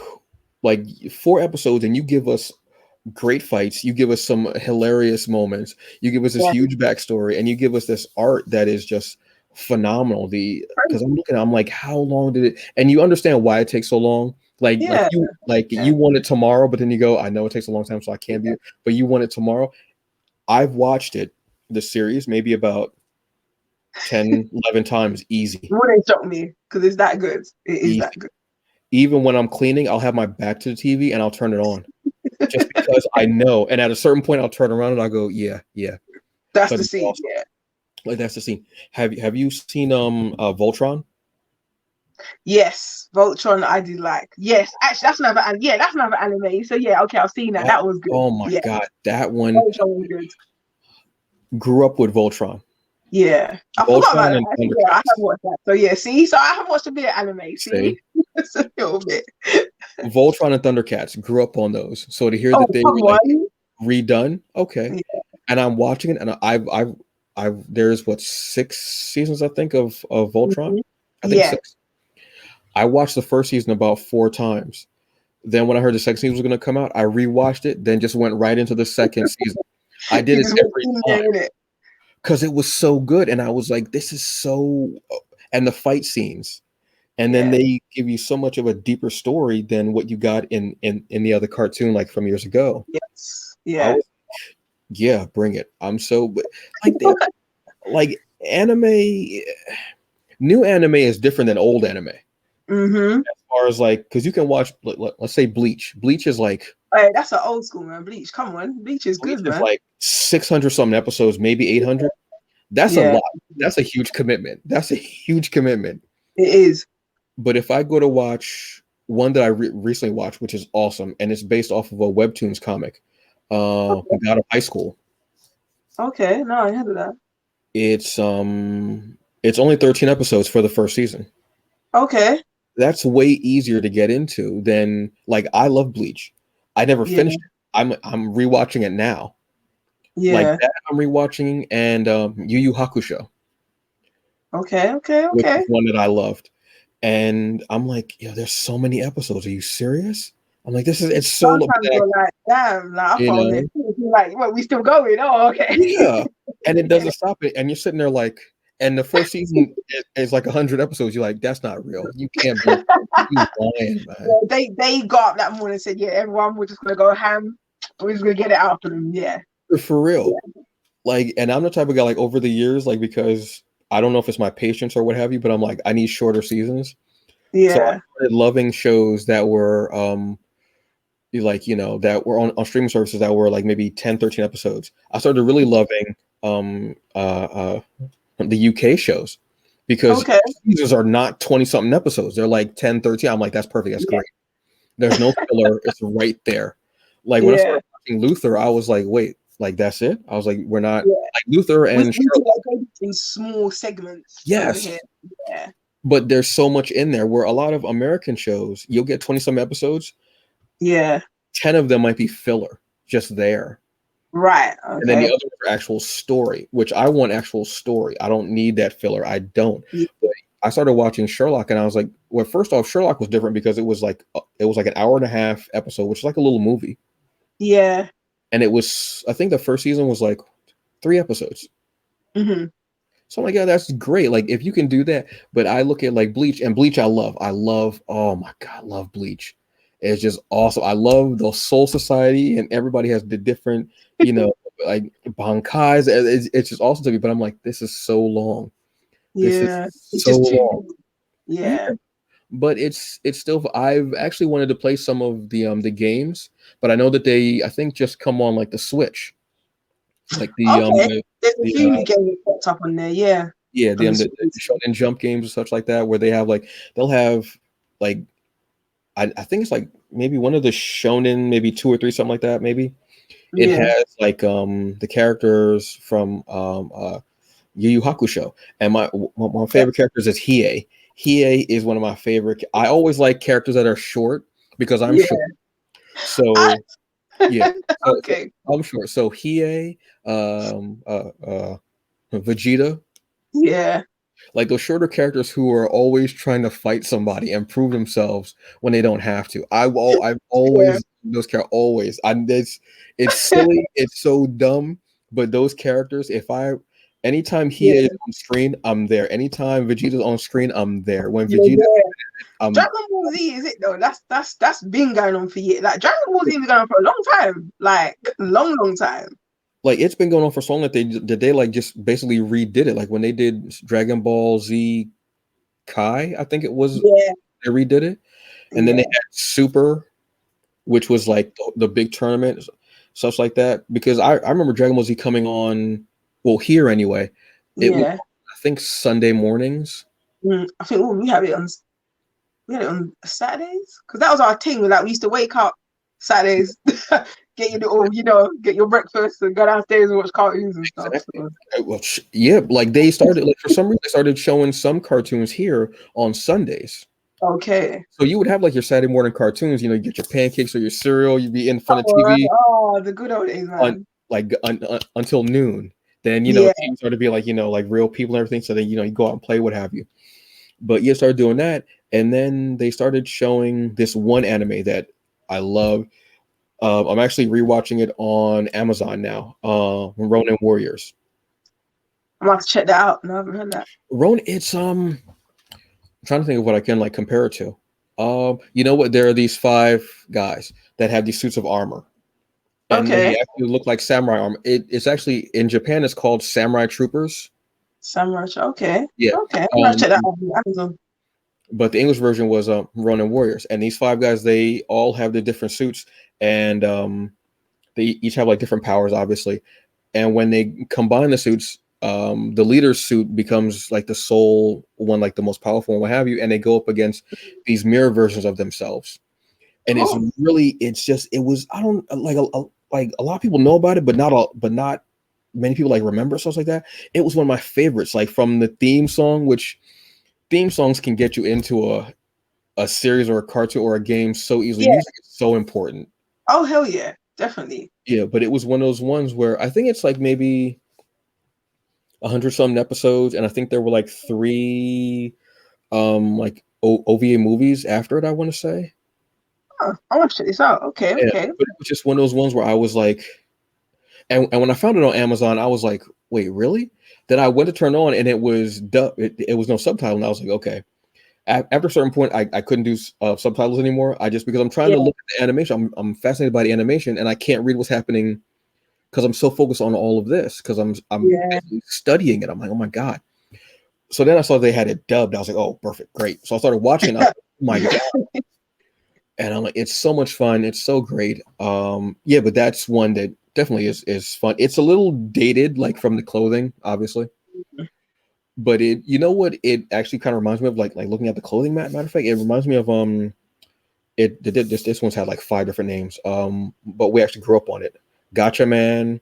4 episodes, and you give us great fights, you give us some hilarious moments, you give us this Yeah. huge backstory, and you give us this art that is just phenomenal. Because I'm looking, I'm like, how long did it? And you understand why it takes so long. Yeah. You want it tomorrow, but then you go, I know it takes a long time, so I can't be. But you want it tomorrow. I've watched it, the series, maybe about 10, 11 times, easy. It wouldn't shock me because it's that good. It is Easy. that good. Even when I'm cleaning, I'll have my back to the TV and I'll turn it on. Just because I know, and at a certain point, I'll turn around and I'll go, yeah. That's But the it's scene. awesome. Yeah. Like that's the scene. Have you seen Voltron? Yes, Voltron. I did like. Yes, actually, that's another anime. So yeah, okay, I've seen that. Oh, That was good. oh my Yeah, God, that one. Voltron was good. Grew up with Voltron. Yeah, I forgot about Voltron that. and Actually, yeah, I have Thundercats. watched that. So yeah, see, so I have watched a bit of anime. See, See, it's a little bit. Voltron and Thundercats. Grew up on those. So to hear Oh, that they come were like on. redone, okay. Yeah. And I'm watching it, and there's what, 6 seasons I think of Voltron. Mhm. I think Yeah. 6. I watched the first season about 4 times. Then when I heard the second season was going to come out, I rewatched it. Then just went right into the second season. I did You it just went every in time there, innit? because it was so good, and I was like, "This is so." And the fight scenes, and then Yeah. they give you so much of a deeper story than what you got in the other cartoon like from years ago. Yes. I Yeah. was, yeah, bring it. I'm so like they, like anime. New anime is different than old anime. Mm-hmm. As far as like, because you can watch, let's say Bleach. Bleach is like Hey, that's an old school, man. Bleach. Come on. Bleach is Bleach good, is man. like 600 something episodes, maybe 800. That's a Yeah, lot. That's a huge commitment. That's a huge commitment. it is. But if I go to watch one that I recently watched, which is awesome, and it's based off of a webtoons comic, God of High School. Okay, no, I heard of that. It's only 13 episodes for the first season. Okay. That's way easier to get into than, like, I love Bleach. I never Yeah. finished it. I'm rewatching it now. Like Yeah. that I'm rewatching, and Yu Yu Hakusho, Okay. which is one that I loved. And I'm like, yo, there's so many episodes. Are you serious? I'm like, it's so Sometimes bad, you're like, damn, like I you thought know? you're like, what, we still going? Oh, okay. Yeah. And it doesn't stop it. And you're sitting there like, and the first season is like 100 episodes. You're like, that's not real. You can't be you lying, man. They got up that morning and said, yeah, everyone, we're just gonna go ham. We're just gonna get it out for them. Yeah. For real. like, and I'm the type of guy like over the years, like because I don't know if it's my patience or what have you, but I'm like I need shorter seasons. So I Yeah. started loving shows that were like that were on streaming services that were like maybe 10, 13 episodes. I started really loving um uh, uh the UK shows because Okay. seasons are not 20 something episodes. They're like 10, 13. I'm like, that's perfect. That's Yeah. great. There's no filler. It's right there. Like when I Yeah. started watching Luther, I was like, wait, like that's it? I was like, we're not Yeah. like Luther and We do Sherlock. like go in small segments over Yes. here. Yeah. But there's so much in there where a lot of American shows, you'll get 20 some episodes, Yeah. 10 of them might be filler, just there. Right. And then the Okay. other are actual story, which I want actual story. I don't need that filler. I don't. Yeah. But I started watching Sherlock and I was like, well, first off, Sherlock was different because it was like an hour and a half episode, which is like a little movie. Yeah. And it was, I think the first season was like 3 episodes. Hmm. So I'm like, yeah, that's great. Like if you can do that, but I look at like Bleach and Bleach, I love. Oh my God, I love Bleach. It's just awesome. I love the Soul Society and everybody has the different, like Bankais. It's just awesome to me. But I'm like, this is so long. This is Yeah. It's so just too. long. Yeah. Yeah. But it's still. I've actually wanted to play some of the games, but I know that they I think just come on like the Switch, like Okay. There's a the few games that popped up on there. Yeah. yeah, On the the Switch. Shonen Jump games and such like that, where they'll have like I think it's like maybe one of the Shonen, maybe two or three, something like that. Maybe it Yeah. has like the characters from Yu Yu Hakusho, and my favorite characters is Hiei. Hiei is one of my favorite. I always like characters that are short because I'm Yeah. short. I, So yeah, so okay. I'm short. So Hiei, Vegeta. Yeah. Like those shorter characters who are always trying to fight somebody and prove themselves when they don't have to. I've Yeah. always those characters always. It's silly, it's so dumb, but those characters, if I anytime he Yeah. is on screen, I'm there. Anytime Vegeta's on screen, I'm there. When Yeah. Vegeta, Yeah. I'm Dragon Ball Z is it though? That's been going on for years. Like Dragon Ball Z has been going on for a long time. Like long time. like it's been going on for so long that they like just basically redid it. Like when they did Dragon Ball Z Kai, I think it was Yeah. they redid it. And then they Yeah. had Super, which was like the big tournament, stuff like that. Because I remember Dragon Ball Z coming on, well, here anyway. It was, Yeah. I think, Sunday mornings. I think we had it on Saturdays because that was our thing. Like we used to wake up Saturdays, get your little, get your breakfast and go downstairs and watch cartoons and stuff. Exactly. So. Well, yeah, like they started, like for some reason, they started showing some cartoons here on Sundays. Okay. So you would have like your Saturday morning cartoons, you get your pancakes or your cereal, you'd be in front of Oh, TV oh, the good old days, on man. like until noon. Then, Yeah. teams started to be like, like real people and everything. So then, you go out and play, what have you. But yeah, started doing that, and then they started showing this one anime that I love. I'm actually rewatching it on Amazon now. Ronin Warriors. I'm gonna have to check that out. No, I haven't heard that. Ronin, it's I'm trying to think of what I can like compare it to. You know what? There are these 5 guys that have these suits of armor, and they Okay. actually look like samurai armor. It's actually in Japan. It's called Samurai Troopers. Samurai. Okay. Yeah. Okay. I'm gonna check that out on Amazon. But the English version was Ronin Warriors, and these 5 guys they all have the different suits, and they each have like different powers, obviously. And when they combine the suits, the leader's suit becomes like the sole one, like the most powerful one, what have you, and they go up against these mirror versions of themselves. And Cool. it was I don't like a lot of people know about it, but not many people like remember stuff like that. It was one of my favorites, like from the theme song, which theme songs can get you into a series or a cartoon or a game so easily. Yeah. Music is so important. Oh hell yeah, definitely. Yeah, but it was one of those ones where I think it's like maybe 100 something episodes, and I think there were like 3 like OVA movies after it, I want to say. Oh, I want to check this out. Okay. Yeah, Okay. but it was just one of those ones where I was like, and when I found it on Amazon, I was like, wait, really? Then I went to turn on and it was it was no subtitle, and I was like, okay. After a certain point, I couldn't do subtitles anymore. Because I'm trying Yeah. to look at the animation. I'm fascinated by the animation, and I can't read what's happening because I'm so focused on all of this because I'm Yeah. studying it. I'm like, oh my god. So then I saw they had it dubbed. I was like, oh, perfect, great. So I started watching. I was like, oh my god. And I'm like, it's so much fun. It's so great. Yeah, but that's one that definitely is fun. It's a little dated, like from the clothing, obviously. But it, you know what? It actually kind of reminds me of like looking at the clothing. Matter of fact, it reminds me of this one's had like 5 different names. But we actually grew up on it. Gotcha Man,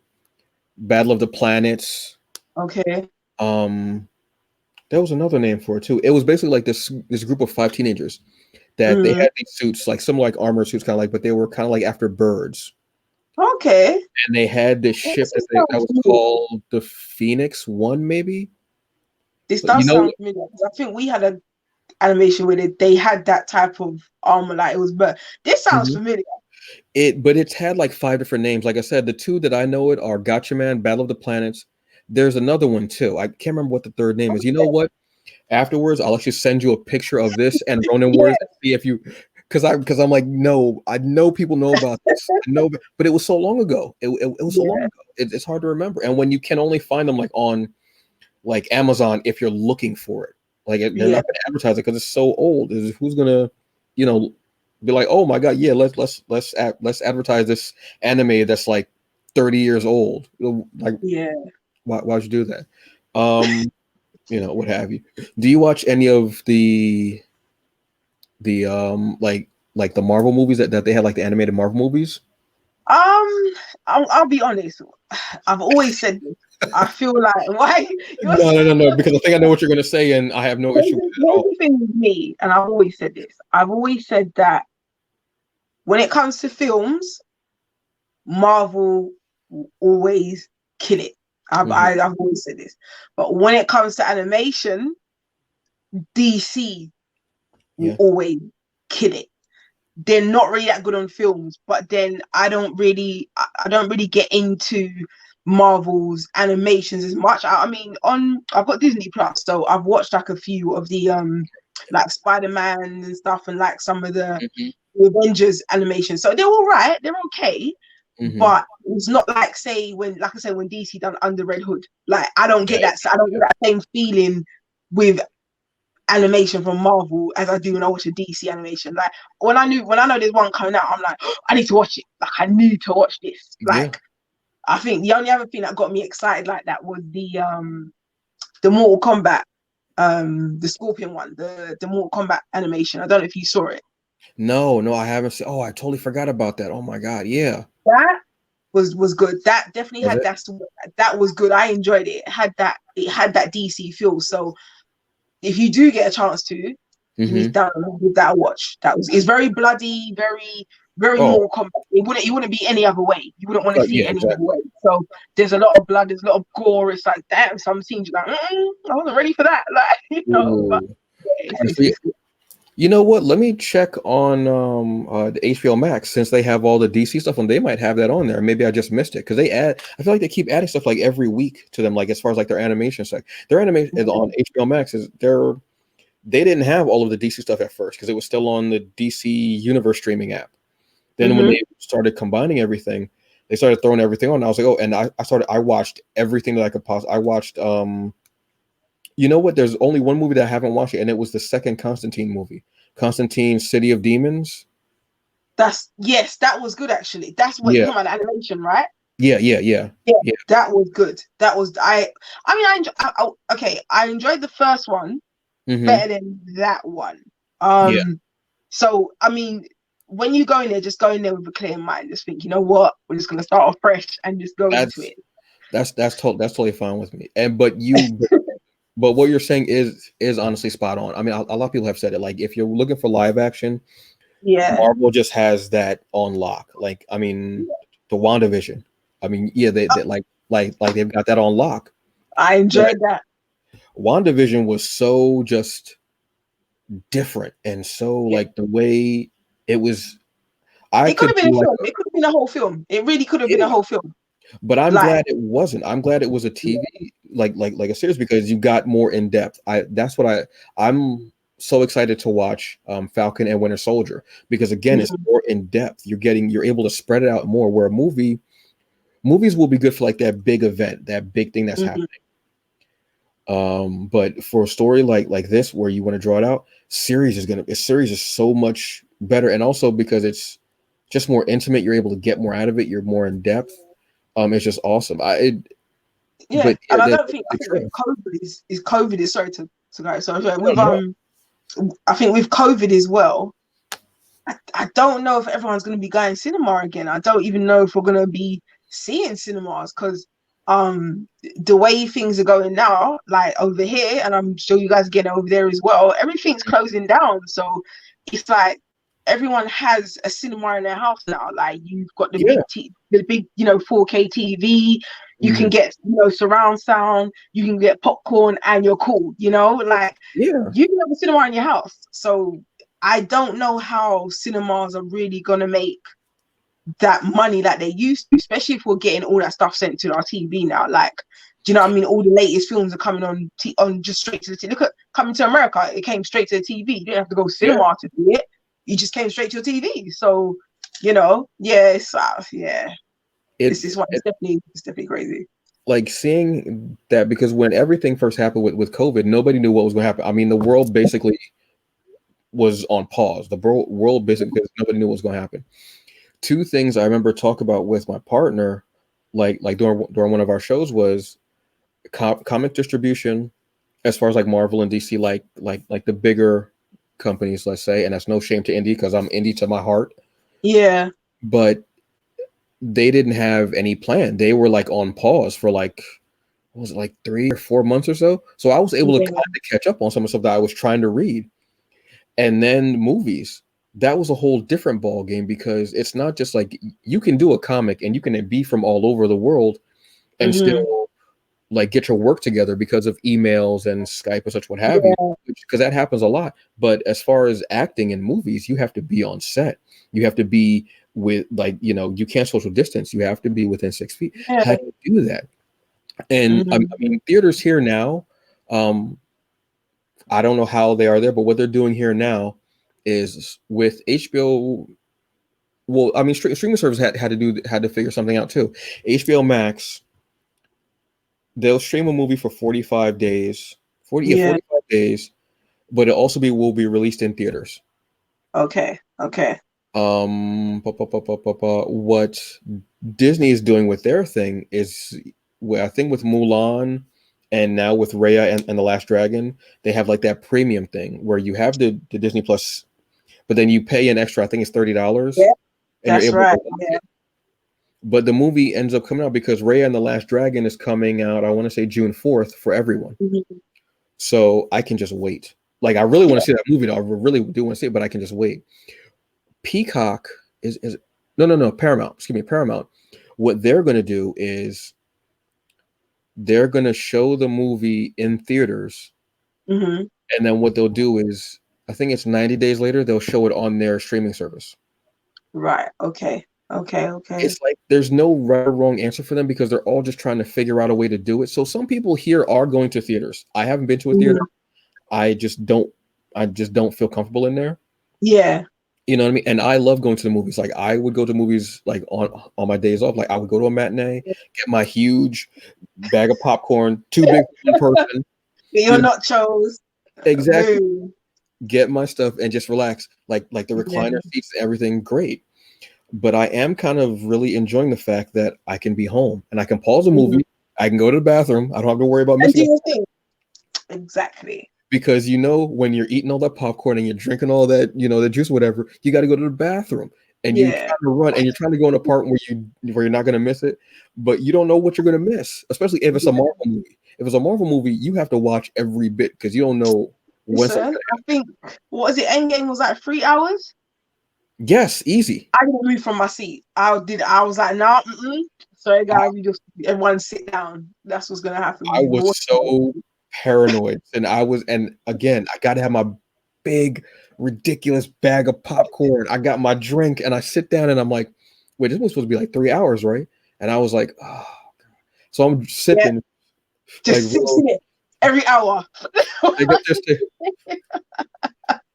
Battle of the Planets. Okay. There was another name for it too. It was basically like this group of 5 teenagers that they Mm. had these suits, like some like armor suits, kind of like, but they were kind of like after birds. Okay. And they had this ship This that sounds was familiar. called the Phoenix One, maybe. This But you does know, sound familiar, 'cause I think we had a animation where they had that type of armor, like it was. But this sounds Mhm. familiar. But it's had like 5 different names. Like I said, the 2 that I know it are Gotcha Man, Battle of the Planets. There's another one too. I can't remember what the third name is. You know what? Afterwards, I'll actually send you a picture of this and Ronin Yeah. Wars and see if you, because I'm like, no, I know people know about this. I know, but it was so long ago. It was so long Yeah. ago. It's hard to remember. And when you can only find them like on like Amazon if you're looking for it, like they're Yeah. not going to advertise it because it's so old. Who's gonna, you know, be like, oh my god, yeah, let's advertise this anime that's like 30 years old. Like, Yeah. why'd you do that? Um, what have you. Do you watch any of the like the Marvel movies that they had, like the animated Marvel movies? I'll be honest. I've always said this. I feel like why you're No, because I think I know what you're gonna say, and I have no issue with it at here's all. the thing with me, and I've always said this. I've always said that when it comes to films, Marvel will always kill it. Hmm. I've always said this. But when it comes to animation, DC will Yeah. always kill it. They're not really that good on films, but then I don't really get into Marvel's animations as much. I mean, on I've got Disney Plus, so I've watched like a few of the like Spider-Man and stuff, and like some of the Hmm. Avengers animations. So they're all right, they're okay, Hmm. but it's not like say when, like I said, when DC done Under Red Hood. Like I don't get Right. that. I don't get that same feeling with animation from Marvel as I do when I watch a DC animation. Like when I know there's one coming out, I'm like, oh, I need to watch it. Like I need to watch this. Yeah. Like I think the only other thing that got me excited like that was the Mortal Kombat, the Scorpion one, the Mortal Kombat animation. I don't know if you saw it. No, I haven't seen. Oh, I totally forgot about that. Oh my god, yeah. That was good. That definitely Was had it? that was good. I enjoyed it. It had that DC feel. So if you do get a chance to, you need Hmm. to give that a watch. It's very bloody, very Oh, more combat. It wouldn't be any other way. You wouldn't want to see yeah, it any other exactly. way. So there's a lot of blood, there's a lot of gore. It's like damn, some scenes you're like, I wasn't ready for that. Like, but Ooh. yeah, Honestly, it's good. you know what? Let me check on the HBO Max since they have all the DC stuff and they might have that on there. Maybe I just missed it because they add. I feel like they keep adding stuff like every week to them. Like as far as like their animation stuff, their animation is on HBO Max is they didn't have all of the DC stuff at first because it was still on the DC Universe streaming app. Then when Mm-hmm. they started combining everything, they started throwing everything on. And I was like, oh, and I watched everything that I could possibly. I watched you know what? There's only one movie that I haven't watched, and it was the second Constantine movie, Constantine: City of Demons. That's yes, that was good actually. That's what you Yeah, talking about, the animation, right? yeah. Yeah, Yeah. that was good. That was I mean okay, I enjoyed the first one Hmm. better than that one. Yeah. So I mean, when you go in there, just go in there with a clear mind. Just think, you know what, we're just gonna start off fresh and just go into That's it. that's totally fine with me. And but what you're saying is honestly spot on. I mean, a lot of people have said it. Like if you're looking for live action, Yeah, Marvel just has that on lock. Like I mean, the WandaVision. I mean, yeah, they like they've got that on lock. I But enjoyed that. WandaVision was so just different and so Yeah, like the way it was. I it could could have been do a like film. It could have been a whole film. It really could have been a yeah, whole film. but I'm Like, glad it wasn't. I'm glad it was a TV like a series because you got more in depth. I'm so excited to watch Falcon and Winter Soldier because again it's more in depth. You're able to spread it out more. Where a movie, Movies will be good for like that big event, that big thing that's Mhm. happening. But for a story like this where you want to draw it out, series is so much better, and also because it's just more intimate, you're able to get more out of it, you're more in depth. It's just awesome. Yeah, But yeah, and I that, don't think I that's think with true. COVID is sorry to go. So No, with no. I think with COVID as well, I don't know if everyone's going to be going cinema again. I don't even know if we're going to be seeing cinemas because the way things are going now, like over here, and I'm sure you guys get it over there as well, everything's closing down. So it's like everyone has a cinema in their house now. Like you've got Yeah. the big 4K TV. You can Mhm. get surround sound. You can get popcorn, and you're cool. Like Yeah. you can have a cinema in your house. So I don't know how cinemas are really gonna make that money that they used to, especially if we're getting all that stuff sent to our TV now. Like, do you know what I mean? All the latest films are coming on just straight to the TV. Look at Coming to America; it came straight to the TV. You didn't have to go Yeah. cinema to do it. You just came straight to your TV. So, yeah, yeah, It, it's definitely crazy. like seeing that, because when everything first happened with COVID, nobody knew what was going to happen. I mean, the world basically was on pause. The world basically, because nobody knew what was going to happen. Two things I remember talk about with my partner, like during one of our shows, was comic distribution, as far as like Marvel and DC, like the bigger companies, let's say. And that's no shame to indie, because I'm indie to my heart. Yeah, But they didn't have any plan. They were like on pause for like, what was it, like 3 or 4 months or so. So I was able to yeah, kind of catch up on some of the stuff that I was trying to read. And then movies, that was a whole different ball game, because it's not just like you can do a comic and you can be from all over the world and hmm, still like get your work together because of emails and Skype and such what have you, yeah, because that happens a lot. But as far as acting in movies, you have to be on set. You have to be with, like, you can't social distance. You have to be within 6 feet. How yeah, do you do that? And I hmm, mean, theaters here now, um, I don't know how they are there, but what they're doing here now is with HBO. Well, I mean, streaming service had to figure something out too. HBO Max, they'll stream a movie for 45 days, 40 yeah, yeah. 45 days, but it also will be released in theaters. Okay, okay, What Disney is doing with their thing is, well, I think with Mulan and now with Raya and the Last Dragon, they have like that premium thing where you have the Disney Plus, but then you pay an extra, I think it's $30, yeah, and you're that's able to right. watch Yeah. it. But the movie ends up coming out because Raya and the Last Dragon is coming out, I want to say June 4th for everyone. Mhm. So I can just wait. Like, I really want to see that movie though. I really do want to see it, but I can just wait. Peacock is no, Paramount. Excuse me, Paramount. What they're going to do is they're going to show the movie in theaters, Hmm. and then what they'll do is, I think it's 90 days later, they'll show it on their streaming service. Right. Okay. Okay. Okay. It's like there's no right or wrong answer for them, because they're all just trying to figure out a way to do it. So some people here are going to theaters. I haven't been to a theater. Mhm. I just don't I just don't feel comfortable in there. Yeah. You know what I mean? And I love going to the movies. Like, I would go to movies like on my days off. Like, I would go to a matinee, get my huge bag of popcorn, too big for one person. You're You know, not chose. exactly. Boom. Get my stuff and just relax. Like the Yeah. recliner seats, everything great. But I am kind of really enjoying the fact that I can be home and I can pause a Mhm. movie. I can go to the bathroom. I don't have to worry about And do missing it, your thing. Exactly. because when you're eating all that popcorn and you're drinking all that, the juice, whatever, you got to go to the bathroom, and you Yeah. trying to run, and you're trying to go in a part where you're not going to miss it, but you don't know what you're going to miss, especially if it's a Yeah. Marvel movie. If it's a Marvel movie, you have to watch every bit, because you don't know when something's Listen, going to I think what was it? Endgame was like 3 hours. happen. Yes, easy. I didn't move from my seat. I was like, nah, sorry guys, we just everyone sit down. That's what's gonna happen. I We was watch. so paranoid, and again, I got to have my big, ridiculous bag of popcorn. I got my drink, and I sit down, and I'm like, wait, this was supposed to be like 3 hours, right? And I was like, oh. So I'm Yeah, sipping, like, just sits in it every hour. I guess just to,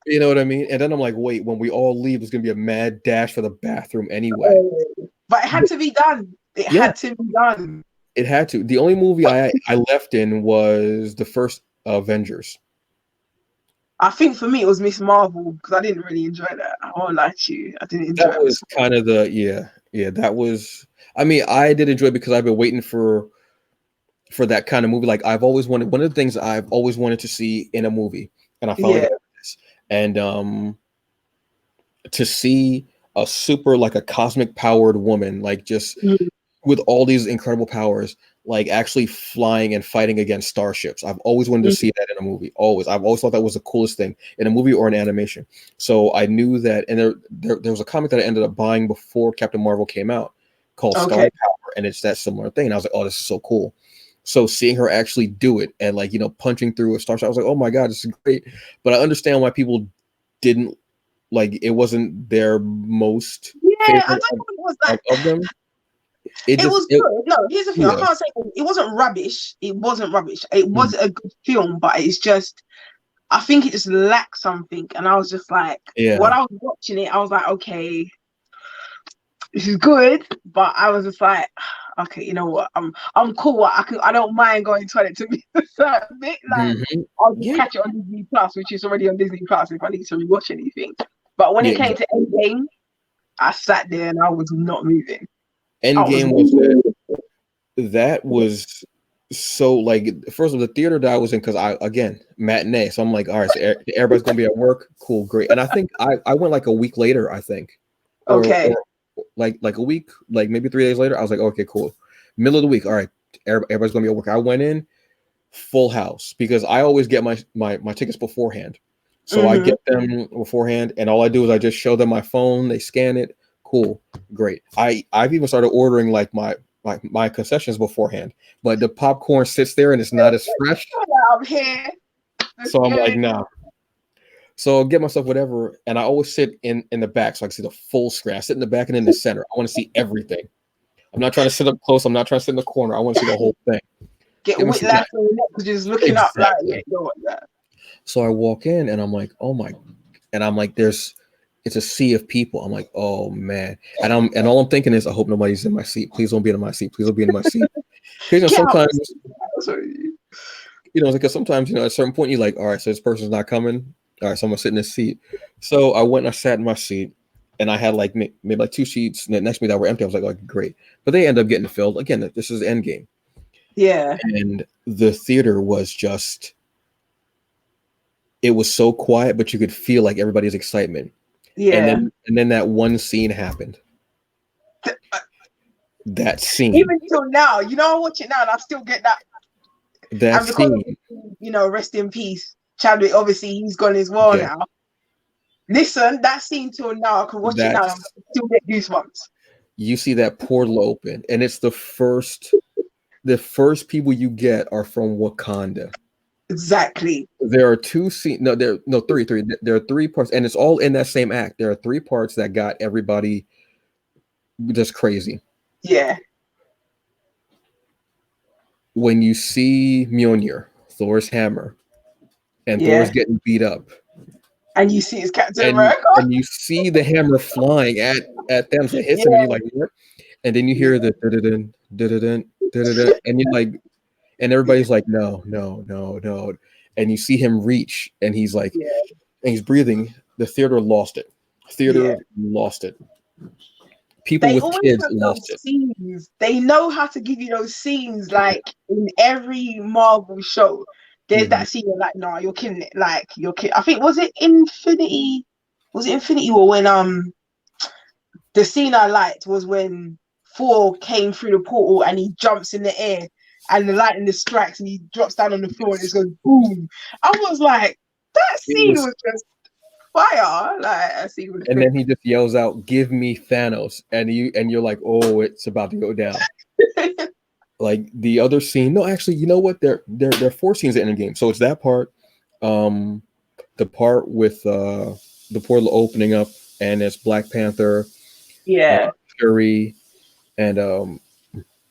you know what I mean? And then I'm like, wait, when we all leave, there's gonna be a mad dash for the bathroom anyway. But it had to be done. It Yeah, had to be done. it had to. The only movie I left in was the first Avengers. I think for me it was Miss Marvel because I didn't really enjoy that. I won't lie to you. I didn't That enjoy was Miss kind of the yeah. That was. I mean, I did enjoy it because I've been waiting for that kind of movie. Like I've always wanted. One of the things I've always wanted to see in a movie, and I finally Marvel. got this. And to see a super like a cosmic powered woman, like just Yeah. Mm, with all these incredible powers, like actually flying and fighting against starships. I've always wanted to mm. see that in a movie. Always. I've always thought that was the coolest thing in a movie or an animation. So I knew that, and there was a comic that I ended up buying before Captain Marvel came out called Star Okay. Power, and it's that similar thing. And I was like, oh, this is so cool. So seeing her actually do it and like punching through a starship, I was like, oh my god, this is great. But I understand why people didn't like it. Wasn't their most Yeah, I favorite don't know what it was like. of them. It It just was good. No, here's the thing. I yeah can't say it wasn't rubbish. It wasn't rubbish. It mm, was a good film, but it's just I think it just lacked something. And I was just like, when yeah. I was watching it, I was like, okay, this is good, but I was just like, okay, you know what? I'm cool. I don't mind going to toilet to be a certain bit. Like Mhm. I'll just Yeah, catch it on Disney Plus, which is already on Disney Plus if I need to rewatch anything. But when yeah, it came to Endgame, I sat there and I was not moving. I was Endgame not was it. moving. That was so like first of all, the theater that I was in because I again matinee, so I'm like, all right, so everybody's gonna be at work, cool, great. And I think I went like a week later, I think, or Okay. like a week, like maybe 3 days later. I was like, okay, cool. Middle of the week, all right, everybody's gonna be at work. I went in full house because I always get my tickets beforehand. So I Mm-hmm. get them beforehand, and all I do is I just show them my phone. They scan it. Cool, great. I've even started ordering like my concessions beforehand, but the popcorn sits there and it's not as fresh. I'm here. Let's So I'm get like, it. nah. So I'll get myself whatever, and I always sit in the back so I can see the full screen. I sit in the back and in the center. I want to see everything. I'm not trying to sit up close. I'm not trying to sit in the corner. I want to see the whole thing. Get Get me some whiplash on the neck for just looking up like, exactly. you know what that. So I walk in and I'm like, oh my, and I'm like, it's a sea of people. I'm like, oh man, and all I'm thinking is, I hope nobody's in my seat. Please don't be in my seat. Please don't be in my seat. Because Get out. sometimes, Sorry. because sometimes at a certain point you're like, all right, so this person's not coming. All right, so I'm gonna sit in this seat. So I went and I sat in my seat, and I had like maybe like two seats next to me that were empty. I was like, oh, great, but they end up getting filled. Again, this is the end game, Yeah. and the theater was just. It was so quiet, but you could feel like everybody's excitement. Yeah. And then that one scene happened. That scene. Even till now, I watch it now and I still get that. That And because scene. rest in peace, Chadwick, obviously he's gone as well Yeah. now. Listen, that scene till now, I can watch it now and That's I still get goosebumps. you see that portal open, and it's the first people you get are from Wakanda. Exactly. There are two scenes. No, three. There are three parts, and it's all in that same act. There are three parts that got everybody just crazy. Yeah. When you see Mjolnir, Thor's hammer, and Thor's Yeah. getting beat up, And you see it's Captain and America. you see the hammer flying at them, so it hits him, and Yeah. you're like, what? And then you Yeah. hear the da-da-dun, da-da-dun, da-da-dun, and you're like, and Yeah. everybody's like, no, no, no, no, and you see him reach, and he's like, Yeah. and he's breathing. The theater lost it. Yeah. Theater lost it. People They with always kids have lost those it. scenes. They know how to give you those scenes like in every Marvel show. There's Mhm. that scene where like, nah, you're killing it. Like you're kidding. I think was it Infinity? Was it Infinity War when the scene I liked was when Thor came through the portal and he jumps in the air and the lightning strikes and he drops down on the floor and it goes boom. I was like, that It scene was, was just fire. Like that scene was and great. then he just yells out, "Give me Thanos!" And you're like, "Oh, it's about to go down." Like the other scene. No, actually, you know what? There are four scenes in the game. So it's that part, um, the part with the portal opening up, and it's Black Panther, Yeah. Shuri, and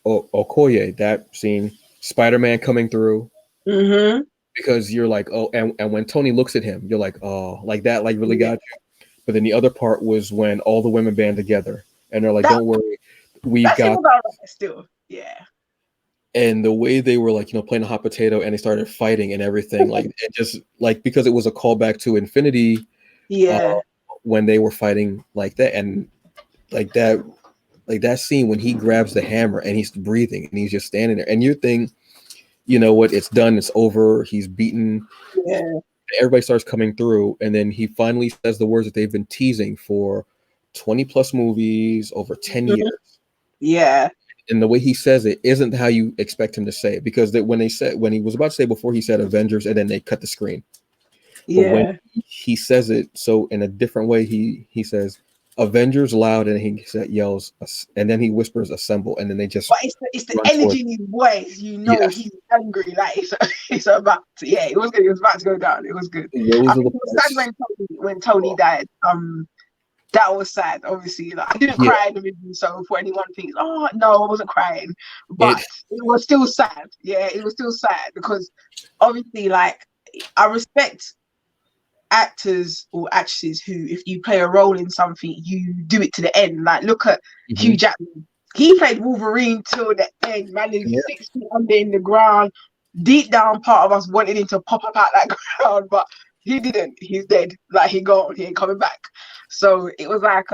Okoye. That scene, Spider-Man coming through. Mm-hmm. Because you're like, oh, and when Tony looks at him, you're like, oh, like that, like really Yeah. got you. But then the other part was when all the women band together and they're like, That don't worry. we That shit got was alright still. Yeah. and the way they were like, playing a hot potato and they started fighting and everything, like it just like because it was a callback to Infinity, uh, Yeah. when they were fighting like that, and like that scene when he grabs the hammer and he's breathing and he's just standing there, and you think, you know what, it's done, it's over, he's beaten. Yeah. Everybody starts coming through, and then he finally says the words that they've been teasing for 20 plus movies, over 10 Mhm. years. Yeah. And the way he says it isn't how you expect him to say it, because when he was about to say, before he said Avengers, and then they cut the screen. But when Yeah. he says it so in a different way, he says Avengers loud, and he yells, and then he whispers assemble, and then they just But it's the run energy towards. in his voice. You know Yes, he's angry. Like it's about to, yeah. It was good. It was about to go down. It was good. I those are think the it was sad parts. when Tony died. That was sad. Obviously, like, I didn't Yeah, cry in the movie. So for anyone thinks, oh no, I wasn't crying, but it. it was still sad. Yeah, it was still sad because obviously, like, I respect actors or actresses who, if you play a role in something, you do it to the end. Like, look at Hugh Mhm. Jackman. He played Wolverine till the end. Man Yeah, is 6 feet under in the ground. Deep down, part of us wanted him to pop up out that ground, but he didn't. He's dead. Like he gone. He ain't coming back. So it was like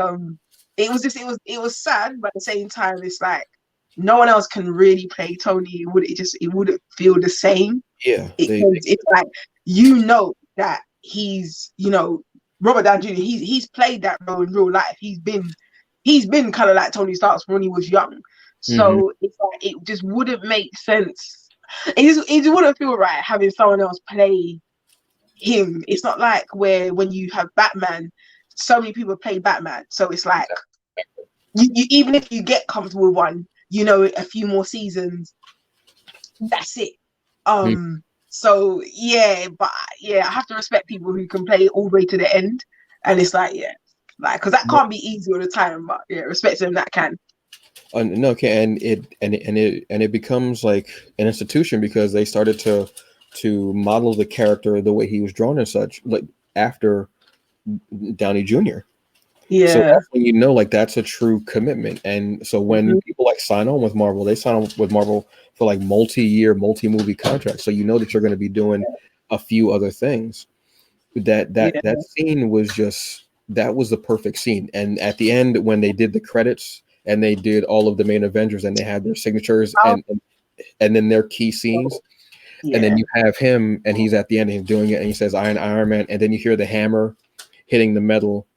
it was sad, but at the same time, it's like no one else can really play Tony. It wouldn't feel the same. yeah. It's like that he's Robert Downey Jr. He's played that role in real life. He's been kind of like Tony Stark when he was young. Mhm. So it's like it just wouldn't make sense. It just wouldn't feel right having someone else play him. It's not like where when you have Batman, so many people play Batman. So it's like you even if you get comfortable with one, a few more seasons, that's it. Mhm. So yeah, but yeah, I have to respect people who can play all the way to the end, and it's like yeah, like because that can't be easy all the time. But yeah, respect them that can. No, okay, and it becomes like an institution, because they started to model the character the way he was drawn and such, like after Downey Jr. So Yeah. that's when like that's a true commitment. And so when Mhm. people like sign on with Marvel, they sign on with Marvel for like multi-year, multi-movie contracts. So that you're going to be doing a few other things. That that Yeah. that scene was just that was the perfect scene. And at the end, when they did the credits and they did all of the main Avengers and they had their signatures and then their key scenes, and then Yeah. you have him and he's at the end and he's doing it and he says Iron Man, and then you hear the hammer hitting the metal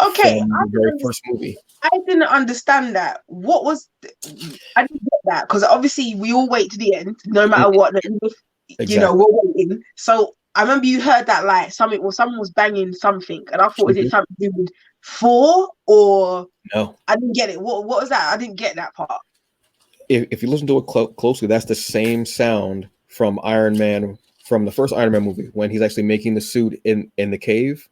Okay, from the very first movie. I didn't understand that. I didn't get that because obviously we all wait to the end, no matter Mhm. what. Exactly. We're waiting. So I remember you heard that like something or someone was banging something, and I thought, is it Mhm. something to do with four or No. I didn't get it. What was that? I didn't get that part. If you listen to it closely, that's the same sound from Iron Man, from the first Iron Man movie, when he's actually making the suit in the cave,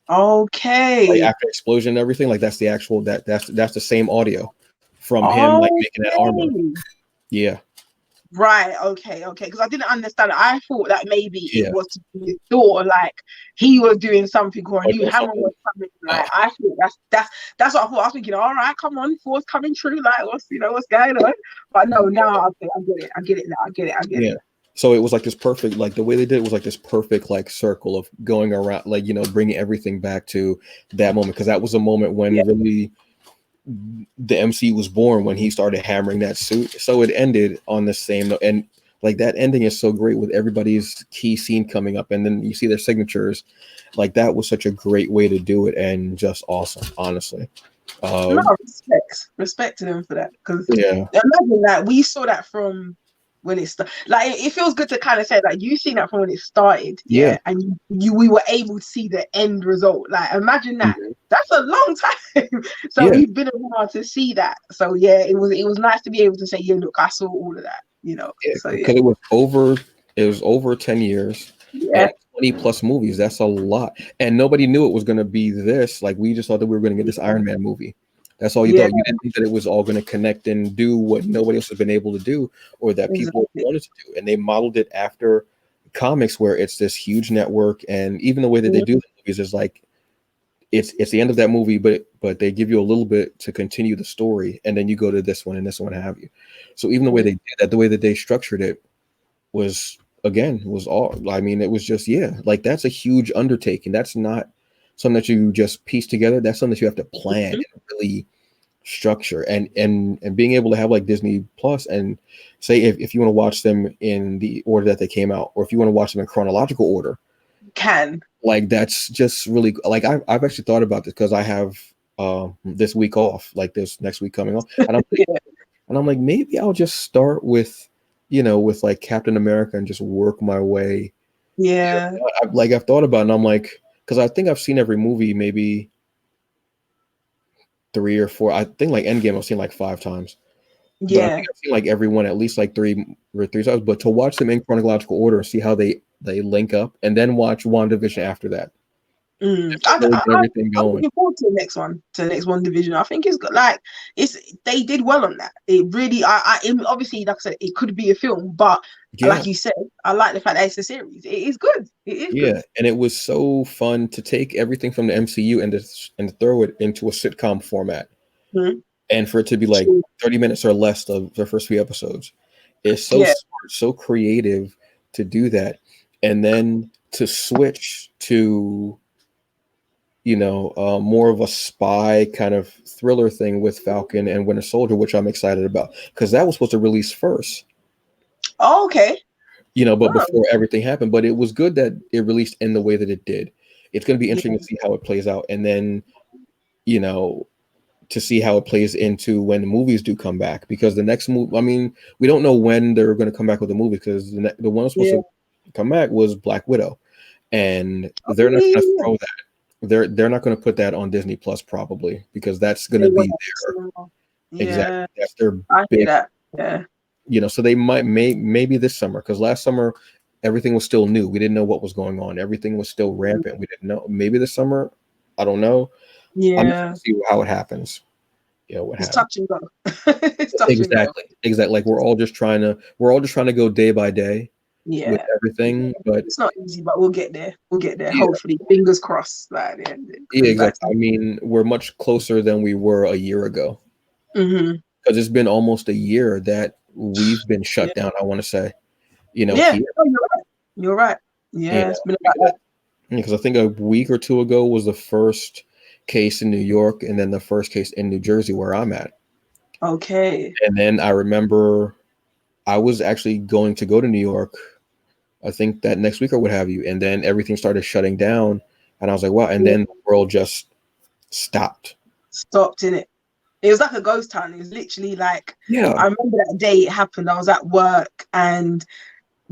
like Okay. after explosion and everything. Like that's the actual that's the same audio from him, like making that armor. Okay. Yeah, Right, okay. Because I didn't understand. I thought that maybe it yeah. was to do with Thor, like he was doing something or a Or new doing hammer something. was coming. Uh, Like I thought that's what I thought. I was thinking, all right, come on, Thor's coming true. Like what's going on? But no, now okay, I get it. I get it now. I get it. yeah. So it was like this perfect, like the way they did it was like this perfect like circle of going around, like bringing everything back to that moment, because that was a moment Yeah. when really the MC was born, when he started hammering that suit. So it ended on the same note, and like that ending is so great with everybody's key scene coming up, and then you see their signatures. Like that was such a great way to do it, and just awesome, honestly. No, Um, respect to them for that. Because yeah, imagine that we saw that from when it started. Like it feels good to kind of say that you've seen that from when it started, yeah. yeah, and we were able to see the end result. Like imagine that. Mhm. That's a long time. So Yeah, we've been around to see that. So yeah, it was nice to be able to say, yeah, look, I saw all of that. yeah, So yeah, because it was over 10 years yeah, and 20 plus movies. That's a lot. And nobody knew it was going to be this. Like we just thought that we were going to get this Iron Man movie. That's all you yeah, thought. You didn't think that it was all going to connect and do what nobody else has been able to do, or that people exactly. wanted to do. And they modeled it after comics, where it's this huge network. And even the way that they Mhm. do the movies is like it's the end of that movie, but they give you a little bit to continue the story, and then you go to this one and this one, have you. So even the way they did that, the way that they structured it was, again, was all. I mean, it was just, yeah, like that's a huge undertaking. That's not something that you just piece together. That's something that you have to plan Mhm. and really structure, and being able to have like Disney Plus, and say if you want to watch them in the order that they came out, or if you want to watch them in chronological order, Can. like that's just really, like I've actually thought about this because I have this week off, like this next week coming off, and Yeah. I'm like, maybe I'll just start with, with like Captain America and just work my way. Yeah. I've thought about it, and I'm like, because I think I've seen every movie maybe three or four. I think like Endgame I've seen like five times, but I Yeah. think I've seen like every one at least like three times. But to watch them in chronological order and see how they link up, and then watch WandaVision after that, just really get everything I'm going. looking forward to the next one division. I think it's got like it's they did well on that. It really, obviously, like I said, it could be a film, but Yeah, like you said, I like the fact that it's a series. It is good. It is yeah, good. and it was so fun to take everything from the MCU and to throw it into a sitcom format, Mhm. and for it to be like True. 30 minutes or less of the first few episodes. It's so Yeah. smart, so creative to do that, and then to switch to more of a spy kind of thriller thing with Falcon and Winter Soldier, which I'm excited about because that was supposed to release first, Oh, okay. but Oh, before everything happened. But it was good that it released in the way that it did. It's going to be interesting yeah. to see how it plays out, and then you know to see how it plays into when the movies do come back, because the next movie, I mean, we don't know when they're going to come back with the movie, because the one that's supposed Yeah. to come back was Black Widow, and Oh, they're not going to yeah. throw that. They're not going to put that on Disney Plus probably, because that's going They to want be that their cinema. exact, Yeah, that's their I hear big, that. Yeah. so they maybe this summer, because last summer everything was still new. We didn't know what was going on. Everything was still rampant. We didn't know. Maybe this summer, I don't know. I'm just Yeah. going to see how it happens. What It's happens. touch and go. It's touch and go. Exactly. Like we're all just trying to go day by day with Yeah. everything. But It's not easy, but we'll get there. We'll get there. yeah, Hopefully. Fingers crossed. Like the end it yeah, comes back exactly. to I mean, we're much closer than we were a year ago, hmm because it's been almost a year that we've been Yeah. shut down. I want to say, Yeah. here, Oh, you're right. You're right. Yeah, it's been about because I think a week or two ago was the first case in New York, and then the first case in New Jersey where I'm at. that. Okay. And then I remember I was actually going to go to New York, I think that next week or what have you. And then everything started shutting down. And I was like, wow. And Yeah. then the world just stopped. Stopped in it. It was like a ghost town. It was literally like Yeah. I remember that day it happened. I was at work and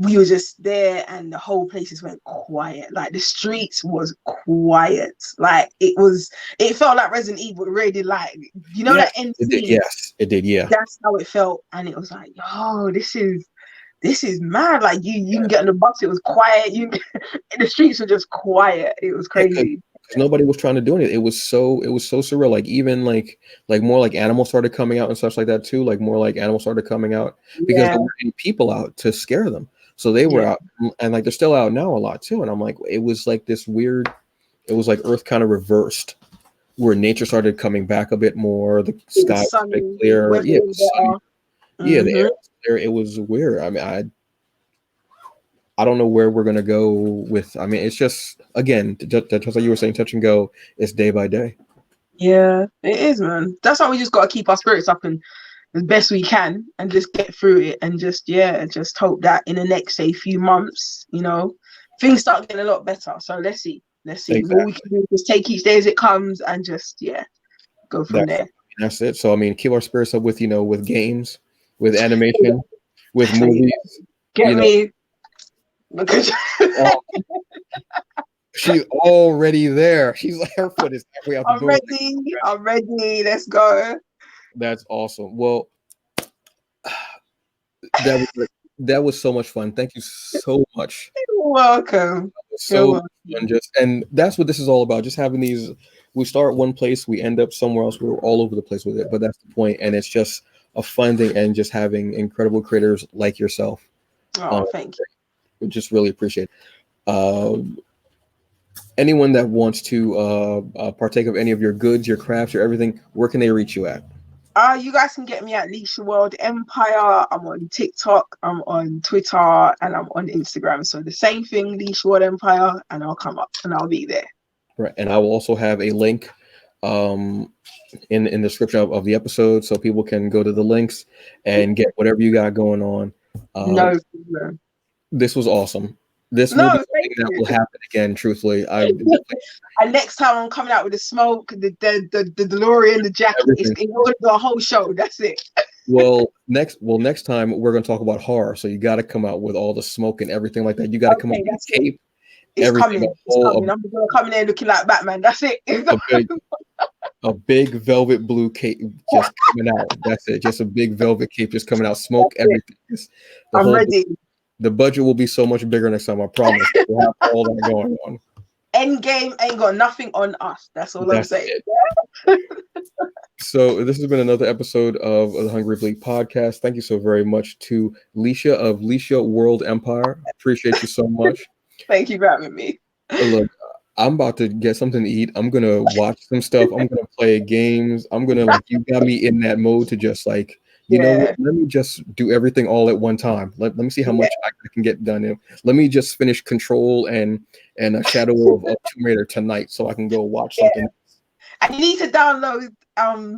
we were just there and the whole place just went quiet. Like the streets was quiet. Like it felt like Resident Evil. It really did, like, Yes. that end It did. scene. Yes. It did. Yeah. That's how it felt. And it was like, yo, this is mad. Like you can get on the bus, it was quiet. The streets were just quiet. It was Yeah. Because crazy. nobody was trying to do it. It was so surreal. Like even like more like animals started coming out and stuff like that too. Like more like animals started coming out because Yeah, there weren't any people out to scare them. So they were yeah. out, and like they're still out now a lot too. And I'm like, it was like this weird. It was like Earth kind of reversed, where nature started coming back a bit more. The It sky was was a bit sunny, clearer. weather Yeah, it was was sunny. better. Yeah, the air was clear. It was weird. I mean, I don't know where we're gonna go with. I mean, it's just, again, just like you were saying, touch and go. It's day by day. Yeah, it is, man. That's why we just got to keep our spirits up and as best we can and just get through it and just hope that in the next, say, few months, things start getting a lot better. So let's see. Let's see. All we Exactly. can do is just take each day as it comes and just, go from That's there. that's it. So I mean, keep our spirits up with with games, with animation, with movies. Get You know, me because oh, she's already there. She's like, her foot is halfway out the I'm door. ready. I'm ready. Let's go. That's awesome. Well, that was that was so much fun. Thank you so much. You're welcome. You're So welcome. fun. And that's what this is all about. Just having these, we start one place, we end up somewhere else. We're all over the place with it, but that's the point. And it's just a fun thing, and just having incredible creators like yourself. Oh, thank you. We just really appreciate it. anyone that wants to partake of any of your goods, your crafts, your everything, where can they reach you at? You guys can get me at Leasha World Empire. I'm on TikTok, I'm on Twitter, and I'm on Instagram. So the same thing, Leasha World Empire, and I'll come up and I'll be there. Right, and I will also have a link um, in the description of the episode, so people can go to the links and get whatever you got going on. Uh, No problem. this was awesome. This will No, be thank something that you. will happen again. Truthfully, I And next time I'm coming out with the smoke, the DeLorean, the jacket. everything. We're gonna do a whole show. That's it. Next time we're going to talk about horror. So you got to come out with all the smoke and everything like that. You got to come out Okay, with that's a it. cape, It's everything, coming. It's coming. I'm gonna come in there looking like Batman. That's it. a big velvet blue cape just coming out. That's it. Just a big velvet cape just coming out. Smoke, That's it. everything. The I'm whole ready. the budget will be so much bigger next time. I promise. We'll have all that going on. Endgame ain't got nothing on us. That's all I'm That's saying. it. So this has been another episode of the Hungry Bleak podcast. Thank you so very much to Leasha of Leasha World Empire. Appreciate you so much. Thank you for having me. Look, I'm about to get something to eat. I'm gonna watch some stuff. I'm gonna play games. I'm gonna like you got me in that mode to just like you know what? Yeah. Let me just do everything all at one time. Let me see how much I can get done. Let me just finish Control and a Shadow of Tomb Raider tonight so I can go watch Yeah. something. And you need to download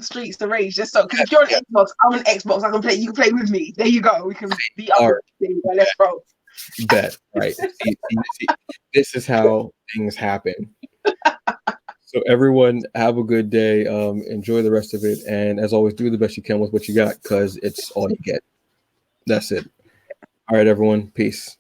Streets to Rage just so because if you're on Xbox, I'm on Xbox. I can play. You can play with me. There you go. We can be up. Let's go. Bet. Right. See, this is how things happen. So everyone have a good day. Enjoy the rest of it. And as always, do the best you can with what you got because it's all you get. That's it. All right, everyone. Peace.